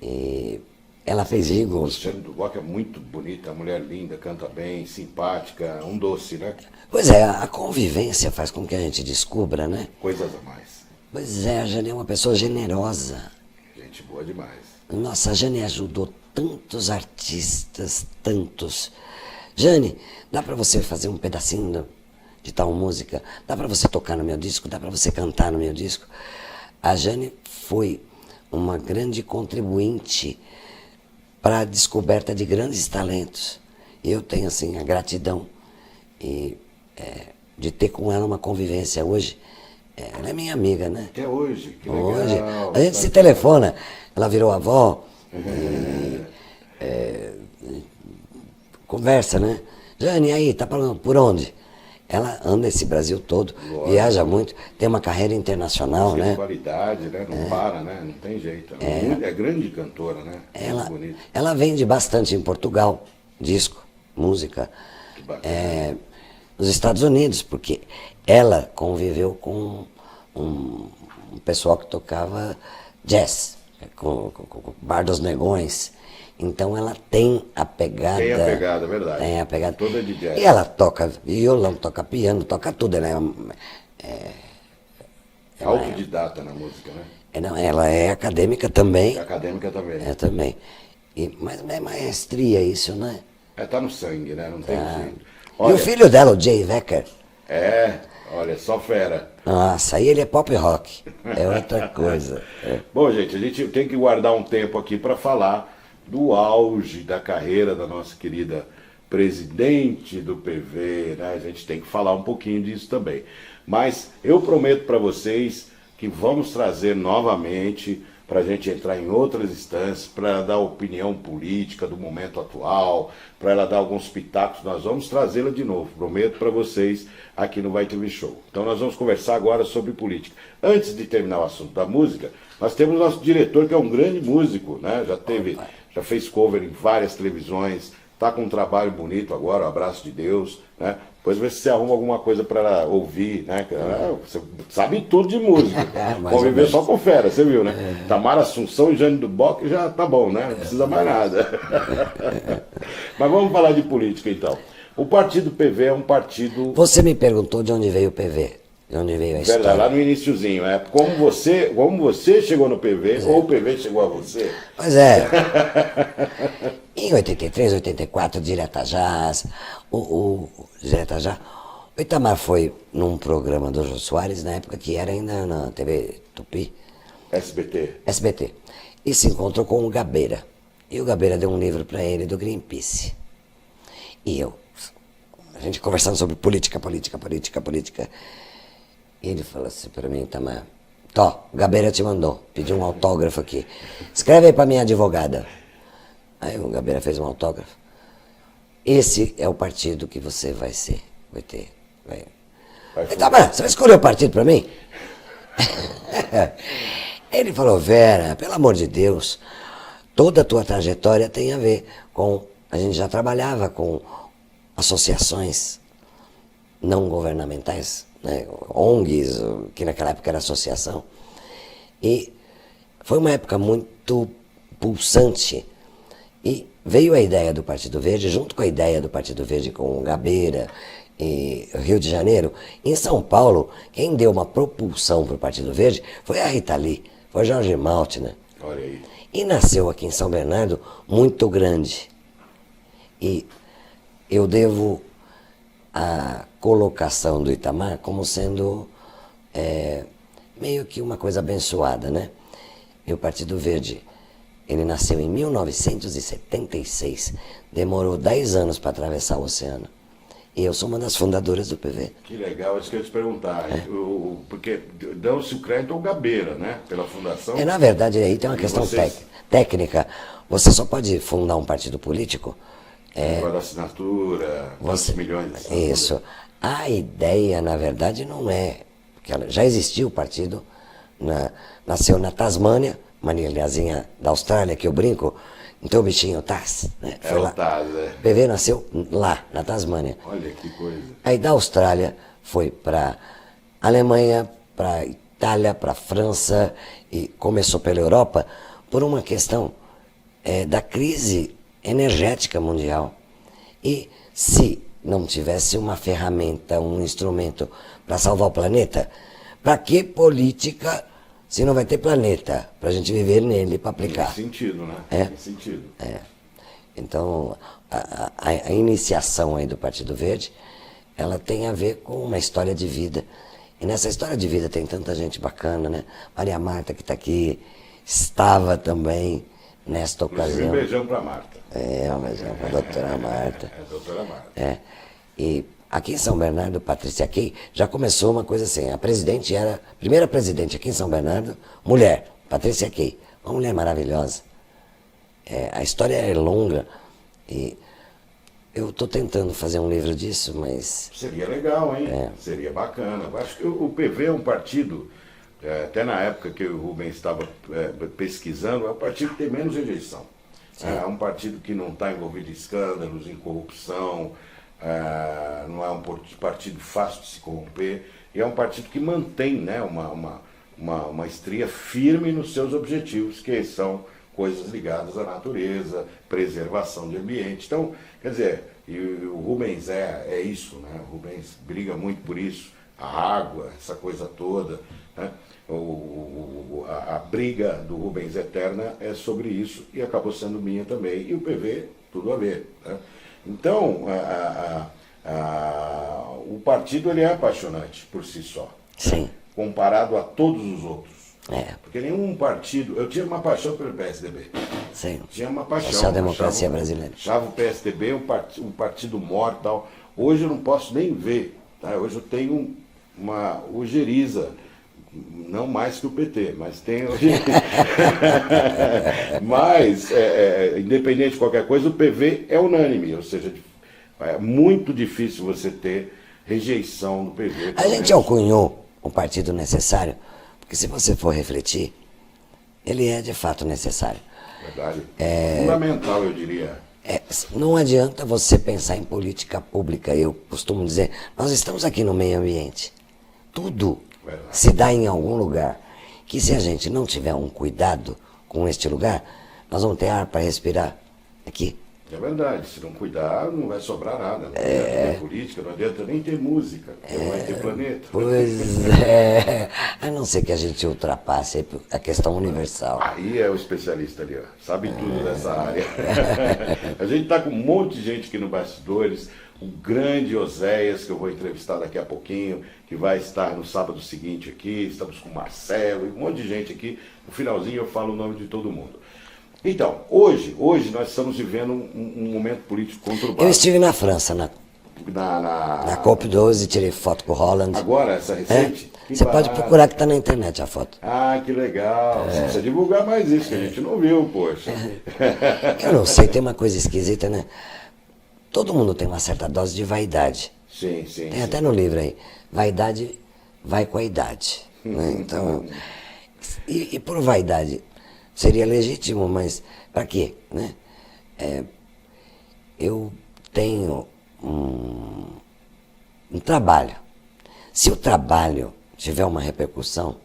S3: E ela fez Eagles.
S2: Jane do Bock é muito bonita, mulher linda, canta bem, simpática, um doce, né?
S3: Pois é, a convivência faz com que a gente descubra, né?
S2: Coisas a mais.
S3: Pois é, a Jane é uma pessoa generosa.
S2: Gente boa demais.
S3: Nossa, a Jane ajudou tantos artistas, tantos. Jane, dá pra você fazer um pedacinho de tal música? Dá pra você tocar no meu disco? Dá pra você cantar no meu disco? A Jane foi uma grande contribuinte para a descoberta de grandes talentos. E eu tenho, assim, a gratidão de ter com ela uma convivência hoje. Ela é minha amiga, né?
S2: Até hoje, que legal.
S3: Hoje, a gente se telefona, ela virou avó, conversa, né? Jane, aí, tá por onde? Ela anda esse Brasil todo, viaja muito, tem uma carreira internacional, né?
S2: Qualidade, né? Não para, né? Não tem jeito. É grande cantora, né?
S3: Ela vende bastante em Portugal, disco, música.
S2: Que bacana.
S3: Nos Estados Unidos, porque ela conviveu com um pessoal que tocava jazz, com o Bar dos Negões. Então ela tem a pegada.
S2: Tem a pegada, é verdade.
S3: Tem a pegada.
S2: Toda de jazz.
S3: E ela toca violão, toca piano, toca tudo. Ela
S2: autodidata na música, né?
S3: não, ela é acadêmica também.
S2: Acadêmica também.
S3: É também. Mas é maestria isso, né?
S2: Tá no sangue, né? Não tem jeito.
S3: E o filho dela, o Jay Wecker.
S2: Olha, só fera.
S3: Nossa, aí ele é pop rock. É outra coisa.
S2: Bom, gente, a gente tem que guardar um tempo aqui para falar do auge da carreira da nossa querida presidente do PV, né? A gente tem que falar um pouquinho disso também. Mas eu prometo para vocês que vamos trazer novamente para a gente entrar em outras instâncias, para ela dar opinião política do momento atual, para ela dar alguns pitacos, nós vamos trazê-la de novo, prometo para vocês, aqui no Vai TV Show. Então nós vamos conversar agora sobre política. Antes de terminar o assunto da música, nós temos o nosso diretor, que é um grande músico, né? Já fez cover em várias televisões, está com um trabalho bonito agora, o Abraço de Deus, né? Depois vê se você arruma alguma coisa para ela ouvir, né? Você sabe tudo de música. Conviver só com fera, você viu, né? Tamara Assunção e Jane do Bock já tá bom, né? Não precisa mais nada. Mas vamos falar de política então. O partido PV é um partido...
S3: Você me perguntou de onde veio o PV, de onde veio a história.
S2: Verdade, lá no iniciozinho, como você chegou no PV, ou o PV chegou a você.
S3: Pois é. Em 83, 84, Direta Jazz, o Direta Jazz, o Itamar foi num programa do Jô Soares, na época que era ainda na TV Tupi. SBT. E se encontrou com o Gabeira. E o Gabeira deu um livro para ele do Greenpeace. E a gente conversando sobre política. E ele falou assim para mim, Itamar, o Gabeira te mandou, pediu um autógrafo aqui. Escreve aí para minha advogada. Aí o Gabeira fez um autógrafo. Esse é o partido que você vai ser. Itamar, você vai escolher o partido para mim? Ele falou, Vera, pelo amor de Deus, toda a tua trajetória tem a ver com... A gente já trabalhava com associações não governamentais, né, ONGs, que naquela época era associação. E foi uma época muito pulsante. E veio a ideia do Partido Verde, junto com a ideia do Partido Verde com o Gabeira e Rio de Janeiro. Em São Paulo, quem deu uma propulsão para o Partido Verde foi a Rita Lee, foi Jorge Maltner.
S2: Olha aí.
S3: E nasceu aqui em São Bernardo muito grande. E eu devo a colocação do Itamar como sendo meio que uma coisa abençoada, né? E o Partido Verde, ele nasceu em 1976, demorou 10 anos para atravessar o oceano. E eu sou uma das fundadoras do PV.
S2: Que legal, isso que eu ia te perguntar. Porque deu-se o crédito ao Gabeira, né? Pela fundação.
S3: Na verdade, aí tem uma questão técnica. Você só pode fundar um partido político...
S2: Agora assinatura, quantos milhões de assinaturas.
S3: Isso. A ideia, na verdade, não é... Porque já existia o partido, nasceu na Tasmânia, uma ilhazinha da Austrália, que eu brinco, então o bichinho Taz, né?
S2: É o Taz, é.
S3: O PV nasceu lá, na Tasmânia.
S2: Olha que coisa.
S3: Aí da Austrália foi para Alemanha, para Itália, para França e começou pela Europa por uma questão da crise energética mundial. E se não tivesse uma ferramenta, um instrumento para salvar o planeta, para que política se não vai ter planeta para a gente viver nele, para aplicar?
S2: Tem sentido, né?
S3: É.
S2: Tem sentido.
S3: Então, a iniciação aí do Partido Verde, ela tem a ver com uma história de vida. E nessa história de vida tem tanta gente bacana, né? Maria Marta, que está aqui, estava também nesta
S2: Inclusive,
S3: ocasião.
S2: um beijão para Marta.
S3: Um beijão para a doutora Marta.
S2: Doutora Marta.
S3: E aqui em São Bernardo, Patrícia Key, já começou uma coisa assim, a primeira presidente aqui em São Bernardo, mulher, Patrícia Key, uma mulher maravilhosa. A história é longa e eu estou tentando fazer um livro disso, mas...
S2: Seria legal, hein? Seria bacana. Eu acho que o PV é um partido, até na época que o Rubens estava pesquisando, é o partido que tem menos rejeição. É um partido que não está envolvido em escândalos, em corrupção, não é um partido fácil de se corromper, e é um partido que mantém, né, uma estria firme nos seus objetivos, que são coisas ligadas à natureza, preservação de ambiente. Então, quer dizer, e o Rubens é isso, né? O Rubens briga muito por isso, a água, essa coisa toda, né? A briga do Rubens eterna é sobre isso e acabou sendo minha também. E o PV, tudo a ver, né? Então, o partido ele é apaixonante por si só.
S3: Sim.
S2: Comparado a todos os outros.
S3: É.
S2: Porque nenhum partido... Eu tinha uma paixão pelo PSDB.
S3: Sim.
S2: Tinha uma paixão.
S3: Social-democracia brasileira.
S2: Achava o PSDB um partido morto e tal. Hoje eu não posso nem ver. Tá? Hoje eu tenho uma ojeriza. Não mais que o PT, mas tem ojeriza. Mas, independente de qualquer coisa, o PV é unânime. Ou seja, é muito difícil você ter rejeição do PV.
S3: A gente alcunhou o partido necessário, porque se você for refletir, ele é de fato necessário.
S2: Verdade. Fundamental, eu diria.
S3: Não adianta você pensar em política pública. Eu costumo dizer, nós estamos aqui no meio ambiente. Tudo se dá em algum lugar. Que se a gente não tiver um cuidado com este lugar, nós vamos ter ar para respirar aqui.
S2: É verdade, se não cuidar, não vai sobrar nada. Não adianta ter política, não adianta nem ter música, porque não vai ter planeta.
S3: Pois é, a não ser que a gente ultrapasse a questão universal.
S2: Aí é o especialista ali, ó, sabe tudo dessa área. A gente está com um monte de gente aqui no Bastidores, o grande Oséias, que eu vou entrevistar daqui a pouquinho, que vai estar no sábado seguinte aqui, estamos com o Marcelo, e um monte de gente aqui. No finalzinho eu falo o nome de todo mundo. Então, hoje nós estamos vivendo um momento político conturbado.
S3: Eu estive na França, na COP12, tirei foto com o Holland.
S2: Agora, essa recente?
S3: Você pode procurar que está na internet a foto.
S2: Ah, que legal. Você precisa divulgar mais isso, que a gente não viu, poxa.
S3: Eu não sei, tem uma coisa esquisita, né? Todo mundo tem uma certa dose de vaidade.
S2: Sim, sim.
S3: Tem até no livro aí. Vaidade vai com a idade. Né? Então, e por vaidade... Seria legítimo, mas para quê? Né? Eu tenho um trabalho. Se o trabalho tiver uma repercussão,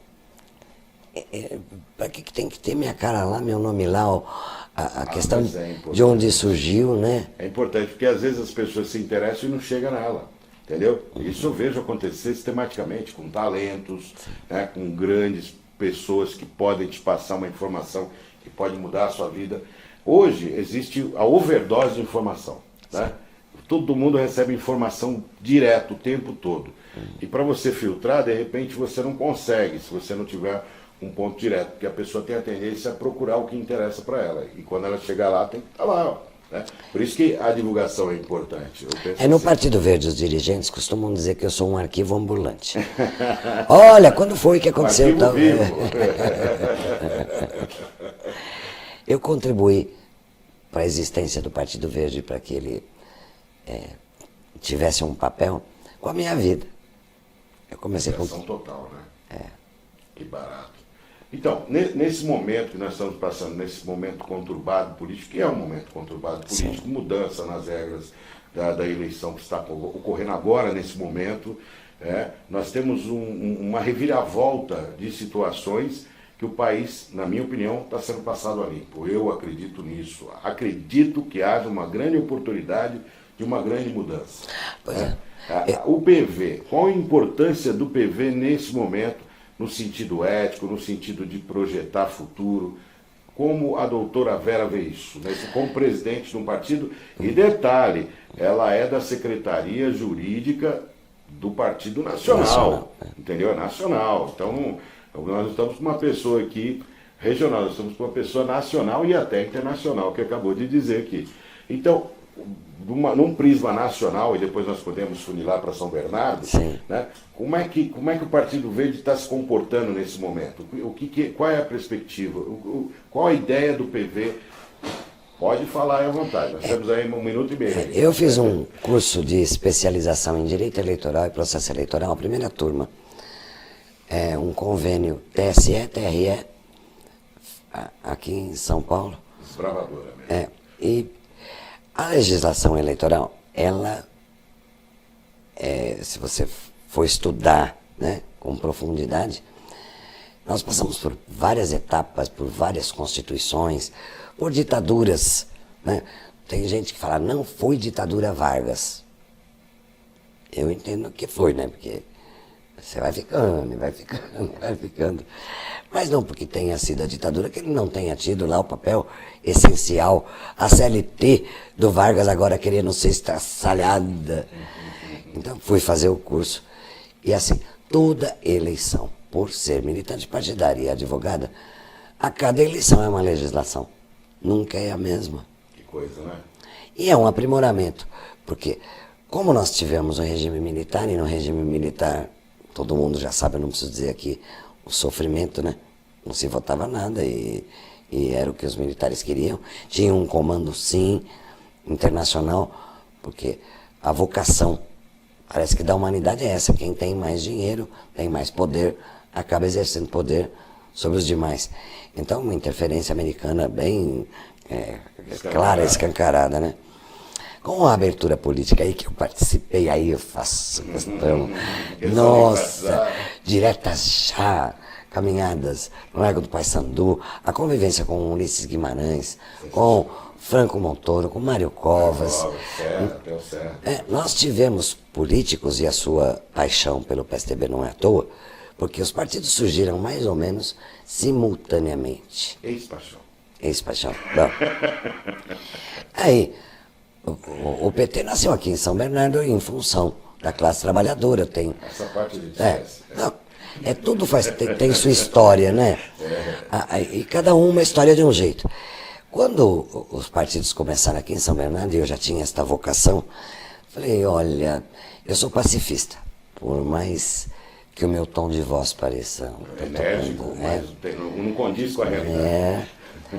S3: para que tem que ter minha cara lá, meu nome lá, a questão de onde surgiu, né?
S2: É importante, porque às vezes as pessoas se interessam e não chegam nela. Entendeu? Isso eu vejo acontecer sistematicamente, com talentos, né, com grandes pessoas que podem te passar uma informação que pode mudar a sua vida. Hoje existe a overdose de informação, né? Todo mundo recebe informação direto o tempo todo. E para você filtrar, de repente você não consegue, se você não tiver um ponto direto, porque a pessoa tem a tendência a procurar o que interessa para ela. E quando ela chegar lá, tem que estar lá, ó, né? Por isso que a divulgação é importante.
S3: No Partido Verde, os dirigentes costumam dizer que eu sou um arquivo ambulante. Olha, quando foi que aconteceu?
S2: Um arquivo vivo.
S3: Eu contribuí para a existência do Partido Verde, para que ele tivesse um papel com a minha vida. Eu comecei com...
S2: total, né? Que barato. Então, nesse momento que nós estamos passando, nesse momento conturbado político, que é um momento conturbado político,
S3: Sim.
S2: mudança nas regras da eleição que está ocorrendo agora, nesse momento, nós temos uma reviravolta de situações que o país, na minha opinião, está sendo passado a limpo. Eu acredito nisso. Acredito que haja uma grande oportunidade de uma grande mudança.
S3: Pois é.
S2: O PV, qual a importância do PV nesse momento, no sentido ético, no sentido de projetar futuro? Como a doutora Vera vê isso, né? Como presidente de um partido? E detalhe, ela é da Secretaria Jurídica do Partido Nacional. Entendeu? É nacional. Então, nós estamos com uma pessoa aqui regional, nós estamos com uma pessoa nacional e até internacional, que acabou de dizer aqui. Então, num prisma nacional, e depois nós podemos funilar para São Bernardo, né? Como é que o Partido Verde está se comportando nesse momento? Qual é a perspectiva? Qual a ideia do PV? Pode falar à vontade, nós temos aí 1 minuto e meio.
S3: Eu fiz um curso de especialização em Direito Eleitoral e Processo Eleitoral, a primeira turma. É um convênio TSE-TRE, aqui em São Paulo.
S2: Desbravadora mesmo.
S3: E a legislação eleitoral, ela, se você for estudar, né, com profundidade, nós passamos por várias etapas, por várias constituições, por ditaduras, né? Tem gente que fala, não foi ditadura Vargas. Eu entendo que foi, né? Porque você vai ficando, vai ficando, vai ficando. Mas não porque tenha sido a ditadura, que ele não tenha tido lá o papel essencial. A CLT do Vargas agora querendo ser estraçalhada. Então fui fazer o curso. E assim, toda eleição, por ser militante partidária e advogada, a cada eleição é uma legislação. Nunca é a mesma.
S2: Que coisa, né?
S3: E é um aprimoramento, porque como nós tivemos um regime militar, e no regime militar, todo mundo já sabe, eu não preciso dizer aqui, o sofrimento, né? Não se votava nada e era o que os militares queriam. Tinha um comando, sim, internacional, porque a vocação, parece que da humanidade é essa, quem tem mais dinheiro, tem mais poder, acaba exercendo poder sobre os demais. Então, uma interferência americana bem clara, escancarada, né? Com a abertura política aí que eu participei, aí eu faço questão, nossa, diretas já, caminhadas no Largo do Paissandu, a convivência com Ulisses Guimarães, com Franco Montoro, com Mário Covas. Nós tivemos políticos, e a sua paixão pelo PSDB não é à toa, porque os partidos surgiram mais ou menos simultaneamente.
S2: Ex-paixão.
S3: Ex-paixão. Aí, o PT nasceu aqui em São Bernardo em função da classe trabalhadora. Tem,
S2: essa parte de
S3: tudo tem sua história, né? E cada uma história de um jeito. Quando os partidos começaram aqui em São Bernardo, e eu já tinha esta vocação, falei, olha, eu sou pacifista, por mais que o meu tom de voz pareça
S2: enérgico, mas não condiz com a realidade.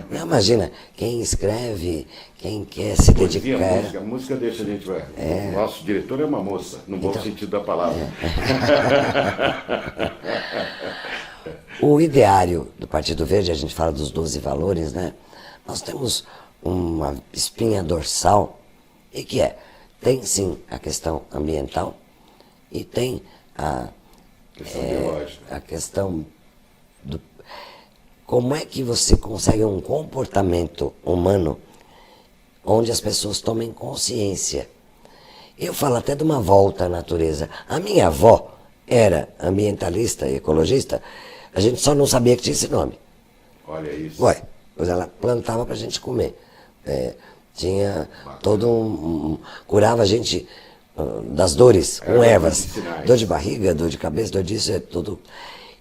S3: Não, imagina, quem escreve, quem quer se dedicar...
S2: A música deixa a gente... O nosso diretor é uma moça, no bom sentido da palavra.
S3: O ideário do Partido Verde, a gente fala dos 12 valores, né? Nós temos uma espinha dorsal, e que tem sim a questão ambiental, e tem a questão do... Como é que você consegue um comportamento humano onde as pessoas tomem consciência? Eu falo até de uma volta à natureza. A minha avó era ambientalista e ecologista, a gente só não sabia que tinha esse nome.
S2: Olha isso.
S3: Pois ela plantava pra gente comer. Tinha todo curava a gente das dores com ervas. Dor de barriga, dor de cabeça, dor disso, tudo.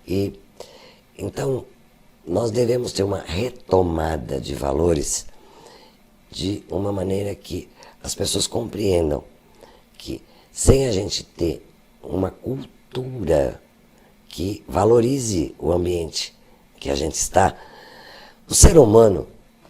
S3: E então nós devemos ter uma retomada de valores de uma maneira que as pessoas compreendam que sem a gente ter uma cultura que valorize o ambiente que a gente está, o ser humano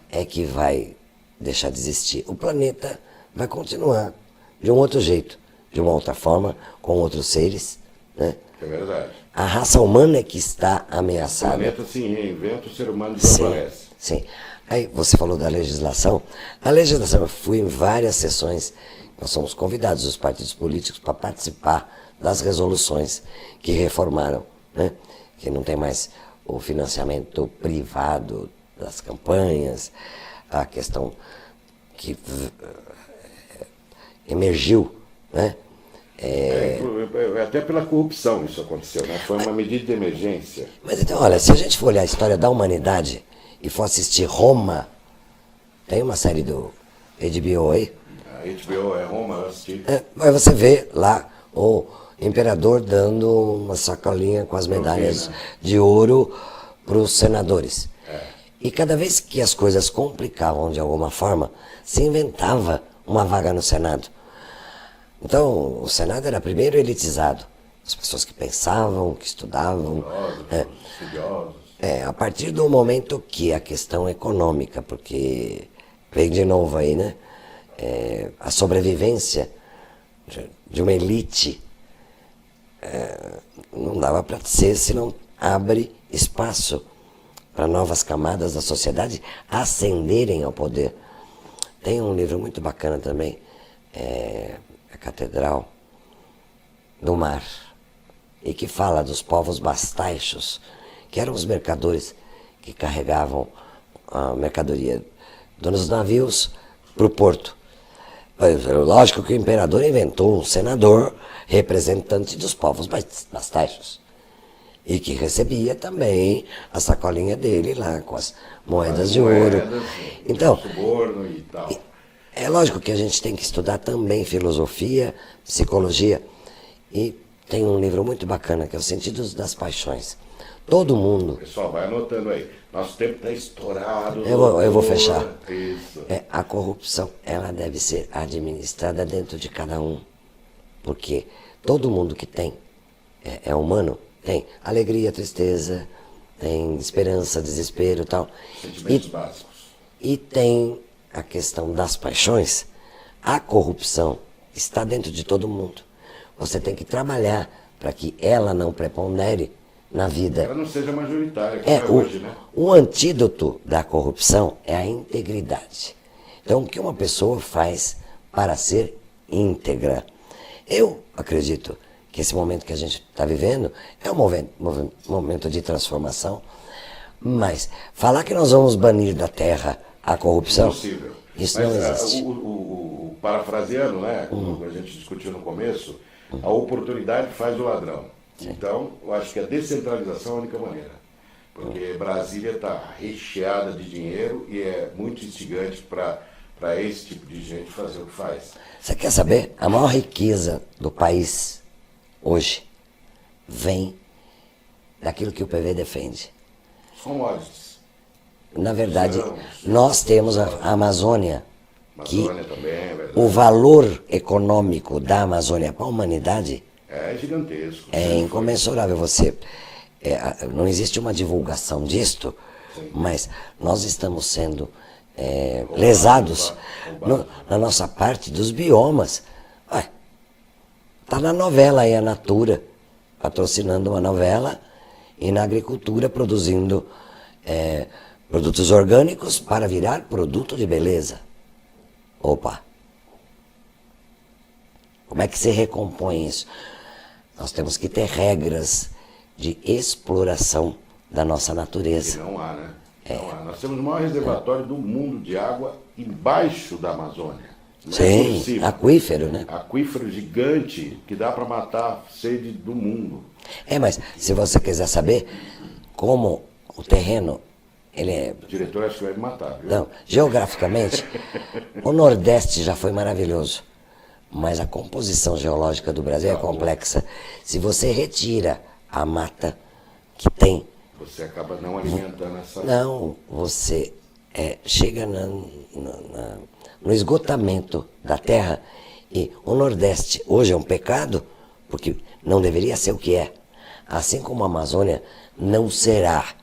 S3: é que vai deixar de existir. O planeta vai continuar de um outro jeito, de uma outra forma, com outros seres, né?
S2: É verdade.
S3: A raça humana é que está
S2: O
S3: ameaçada.
S2: planeta se reinventa, o ser humano
S3: Sim,
S2: desaparece.
S3: sim. Aí você falou da legislação. A legislação, eu fui em várias sessões, nós somos convidados, os partidos políticos, para participar das resoluções que reformaram, né? Que não tem mais o financiamento privado das campanhas, a questão que emergiu, né?
S2: Até pela corrupção isso aconteceu, né? Foi uma medida de emergência.
S3: Mas então, olha, se a gente for olhar a história da humanidade e for assistir Roma, tem uma série do HBO aí,
S2: A HBO é Roma, eu assisti.
S3: mas você vê lá o imperador dando uma sacolinha com as medalhas de ouro para os senadores. E cada vez que as coisas complicavam de alguma forma, se inventava uma vaga no Senado. Então, o Senado era primeiro elitizado. As pessoas que pensavam, que estudavam.
S2: Estudiosos.
S3: A partir do momento que a questão econômica, porque vem de novo aí, né? A sobrevivência de uma elite não dava para ser se não abre espaço para novas camadas da sociedade ascenderem ao poder. Tem um livro muito bacana também, A Catedral do Mar, e que fala dos povos bastaixos, que eram os mercadores que carregavam a mercadoria dos navios para o porto. Lógico que o imperador inventou um senador representante dos povos bastaixos, e que recebia também a sacolinha dele lá com as moedas de ouro. Então,
S2: Suborno e tal.
S3: é lógico que a gente tem que estudar também filosofia, psicologia, e tem um livro muito bacana que é Os Sentidos das Paixões. Todo mundo...
S2: Pessoal, vai anotando aí. Nosso tempo está estourado.
S3: Eu vou fechar.
S2: Isso.
S3: A corrupção, ela deve ser administrada dentro de cada um, porque todo mundo que tem, é humano, tem alegria, tristeza, tem esperança, desespero e tal.
S2: Sentimentos básicos.
S3: E tem a questão das paixões. A corrupção está dentro de todo mundo. Você tem que trabalhar para que ela não prepondere na vida.
S2: Ela não seja majoritária, como é hoje, né?
S3: O antídoto da corrupção é a integridade. Então, o que uma pessoa faz para ser íntegra? Eu acredito que esse momento que a gente está vivendo é um momento de transformação, mas falar que nós vamos banir da terra a corrupção,
S2: Impossível.
S3: isso
S2: Mas,
S3: não existe.
S2: Parafraseando, né? Como a gente discutiu no começo, a oportunidade faz o ladrão. Então, eu acho que a descentralização é a única maneira. Porque Brasília está recheada de dinheiro e é muito instigante para esse tipo de gente fazer o que faz.
S3: Você quer saber? A maior riqueza do país hoje vem daquilo que o PV defende.
S2: Os commodities.
S3: Na verdade, nós temos a Amazônia, que
S2: Amazônia também, é verdade.
S3: o valor econômico da Amazônia para a humanidade
S2: É gigantesco.
S3: é incomensurável. Não existe uma divulgação disto, mas nós estamos sendo lesados na nossa parte dos biomas. Está na novela aí a Natura, patrocinando uma novela, e na agricultura produzindo produtos orgânicos para virar produto de beleza. Opa! Como é que se recompõe isso? Nós temos que ter regras de exploração da nossa
S2: Que
S3: natureza.
S2: não há, né? Não há. Nós temos o maior reservatório do mundo de água embaixo da Amazônia. Não é
S3: Sim,
S2: possível.
S3: aquífero, né?
S2: Aquífero gigante que dá para matar a sede do mundo.
S3: Mas se você quiser saber como o terreno, ele é...
S2: O diretor acho que vai me matar, viu?
S3: Não, geograficamente, o Nordeste já foi maravilhoso, mas a composição geológica do Brasil é complexa. Se você retira a mata que tem,
S2: Você acaba não alimentando essa...
S3: não, você chega no esgotamento da terra, e o Nordeste hoje é um pecado, porque não deveria ser o que é. Assim como a Amazônia não será.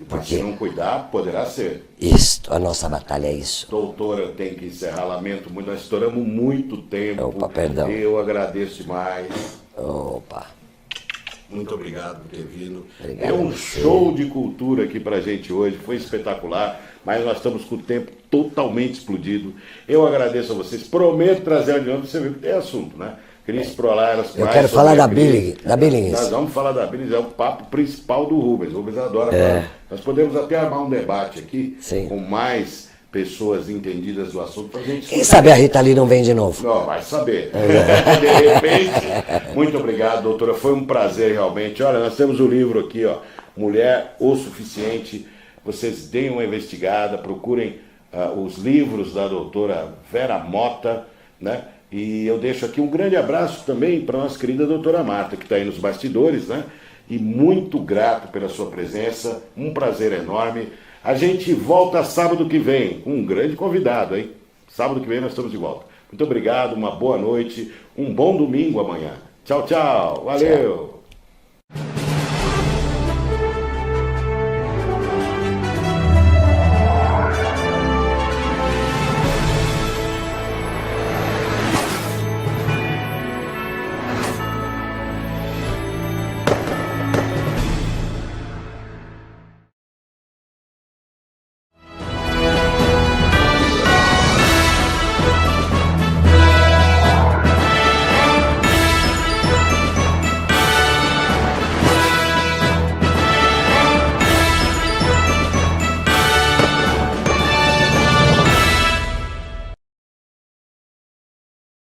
S2: Mas se não cuidar, poderá ser.
S3: Isto, a nossa batalha é isso.
S2: Doutora, tem que encerrar, lamento muito, nós estouramos muito tempo.
S3: Opa, perdão.
S2: Eu agradeço demais.
S3: Opa.
S2: Muito obrigado por ter vindo.
S3: Obrigado
S2: É
S3: a
S2: um
S3: você.
S2: show de cultura aqui pra gente hoje, foi espetacular, mas nós estamos com o tempo totalmente explodido. Eu agradeço a vocês, prometo trazer adiante, você viu que tem assunto, né? Cris Prolaras.
S3: Eu quero falar da Billings.
S2: Nós vamos falar da Billings, é o papo principal do Rubens. O Rubens adora falar. Nós podemos até armar um debate aqui
S3: Sim.
S2: com mais pessoas entendidas do assunto pra gente.
S3: Quem sabe a Rita Lee não vem de novo?
S2: Não, vai saber. De repente. Muito obrigado, doutora. Foi um prazer realmente. Olha, nós temos o livro aqui, ó, Mulher o Suficiente. Vocês deem uma investigada, procurem os livros da doutora Vera Mota, né? E eu deixo aqui um grande abraço também para a nossa querida doutora Marta, que está aí nos bastidores, né? E muito grato pela sua presença, um prazer enorme. A gente volta sábado que vem, com um grande convidado, hein? Sábado que vem nós estamos de volta. Muito obrigado, uma boa noite, um bom domingo amanhã. Tchau, tchau. Valeu.
S3: Tchau.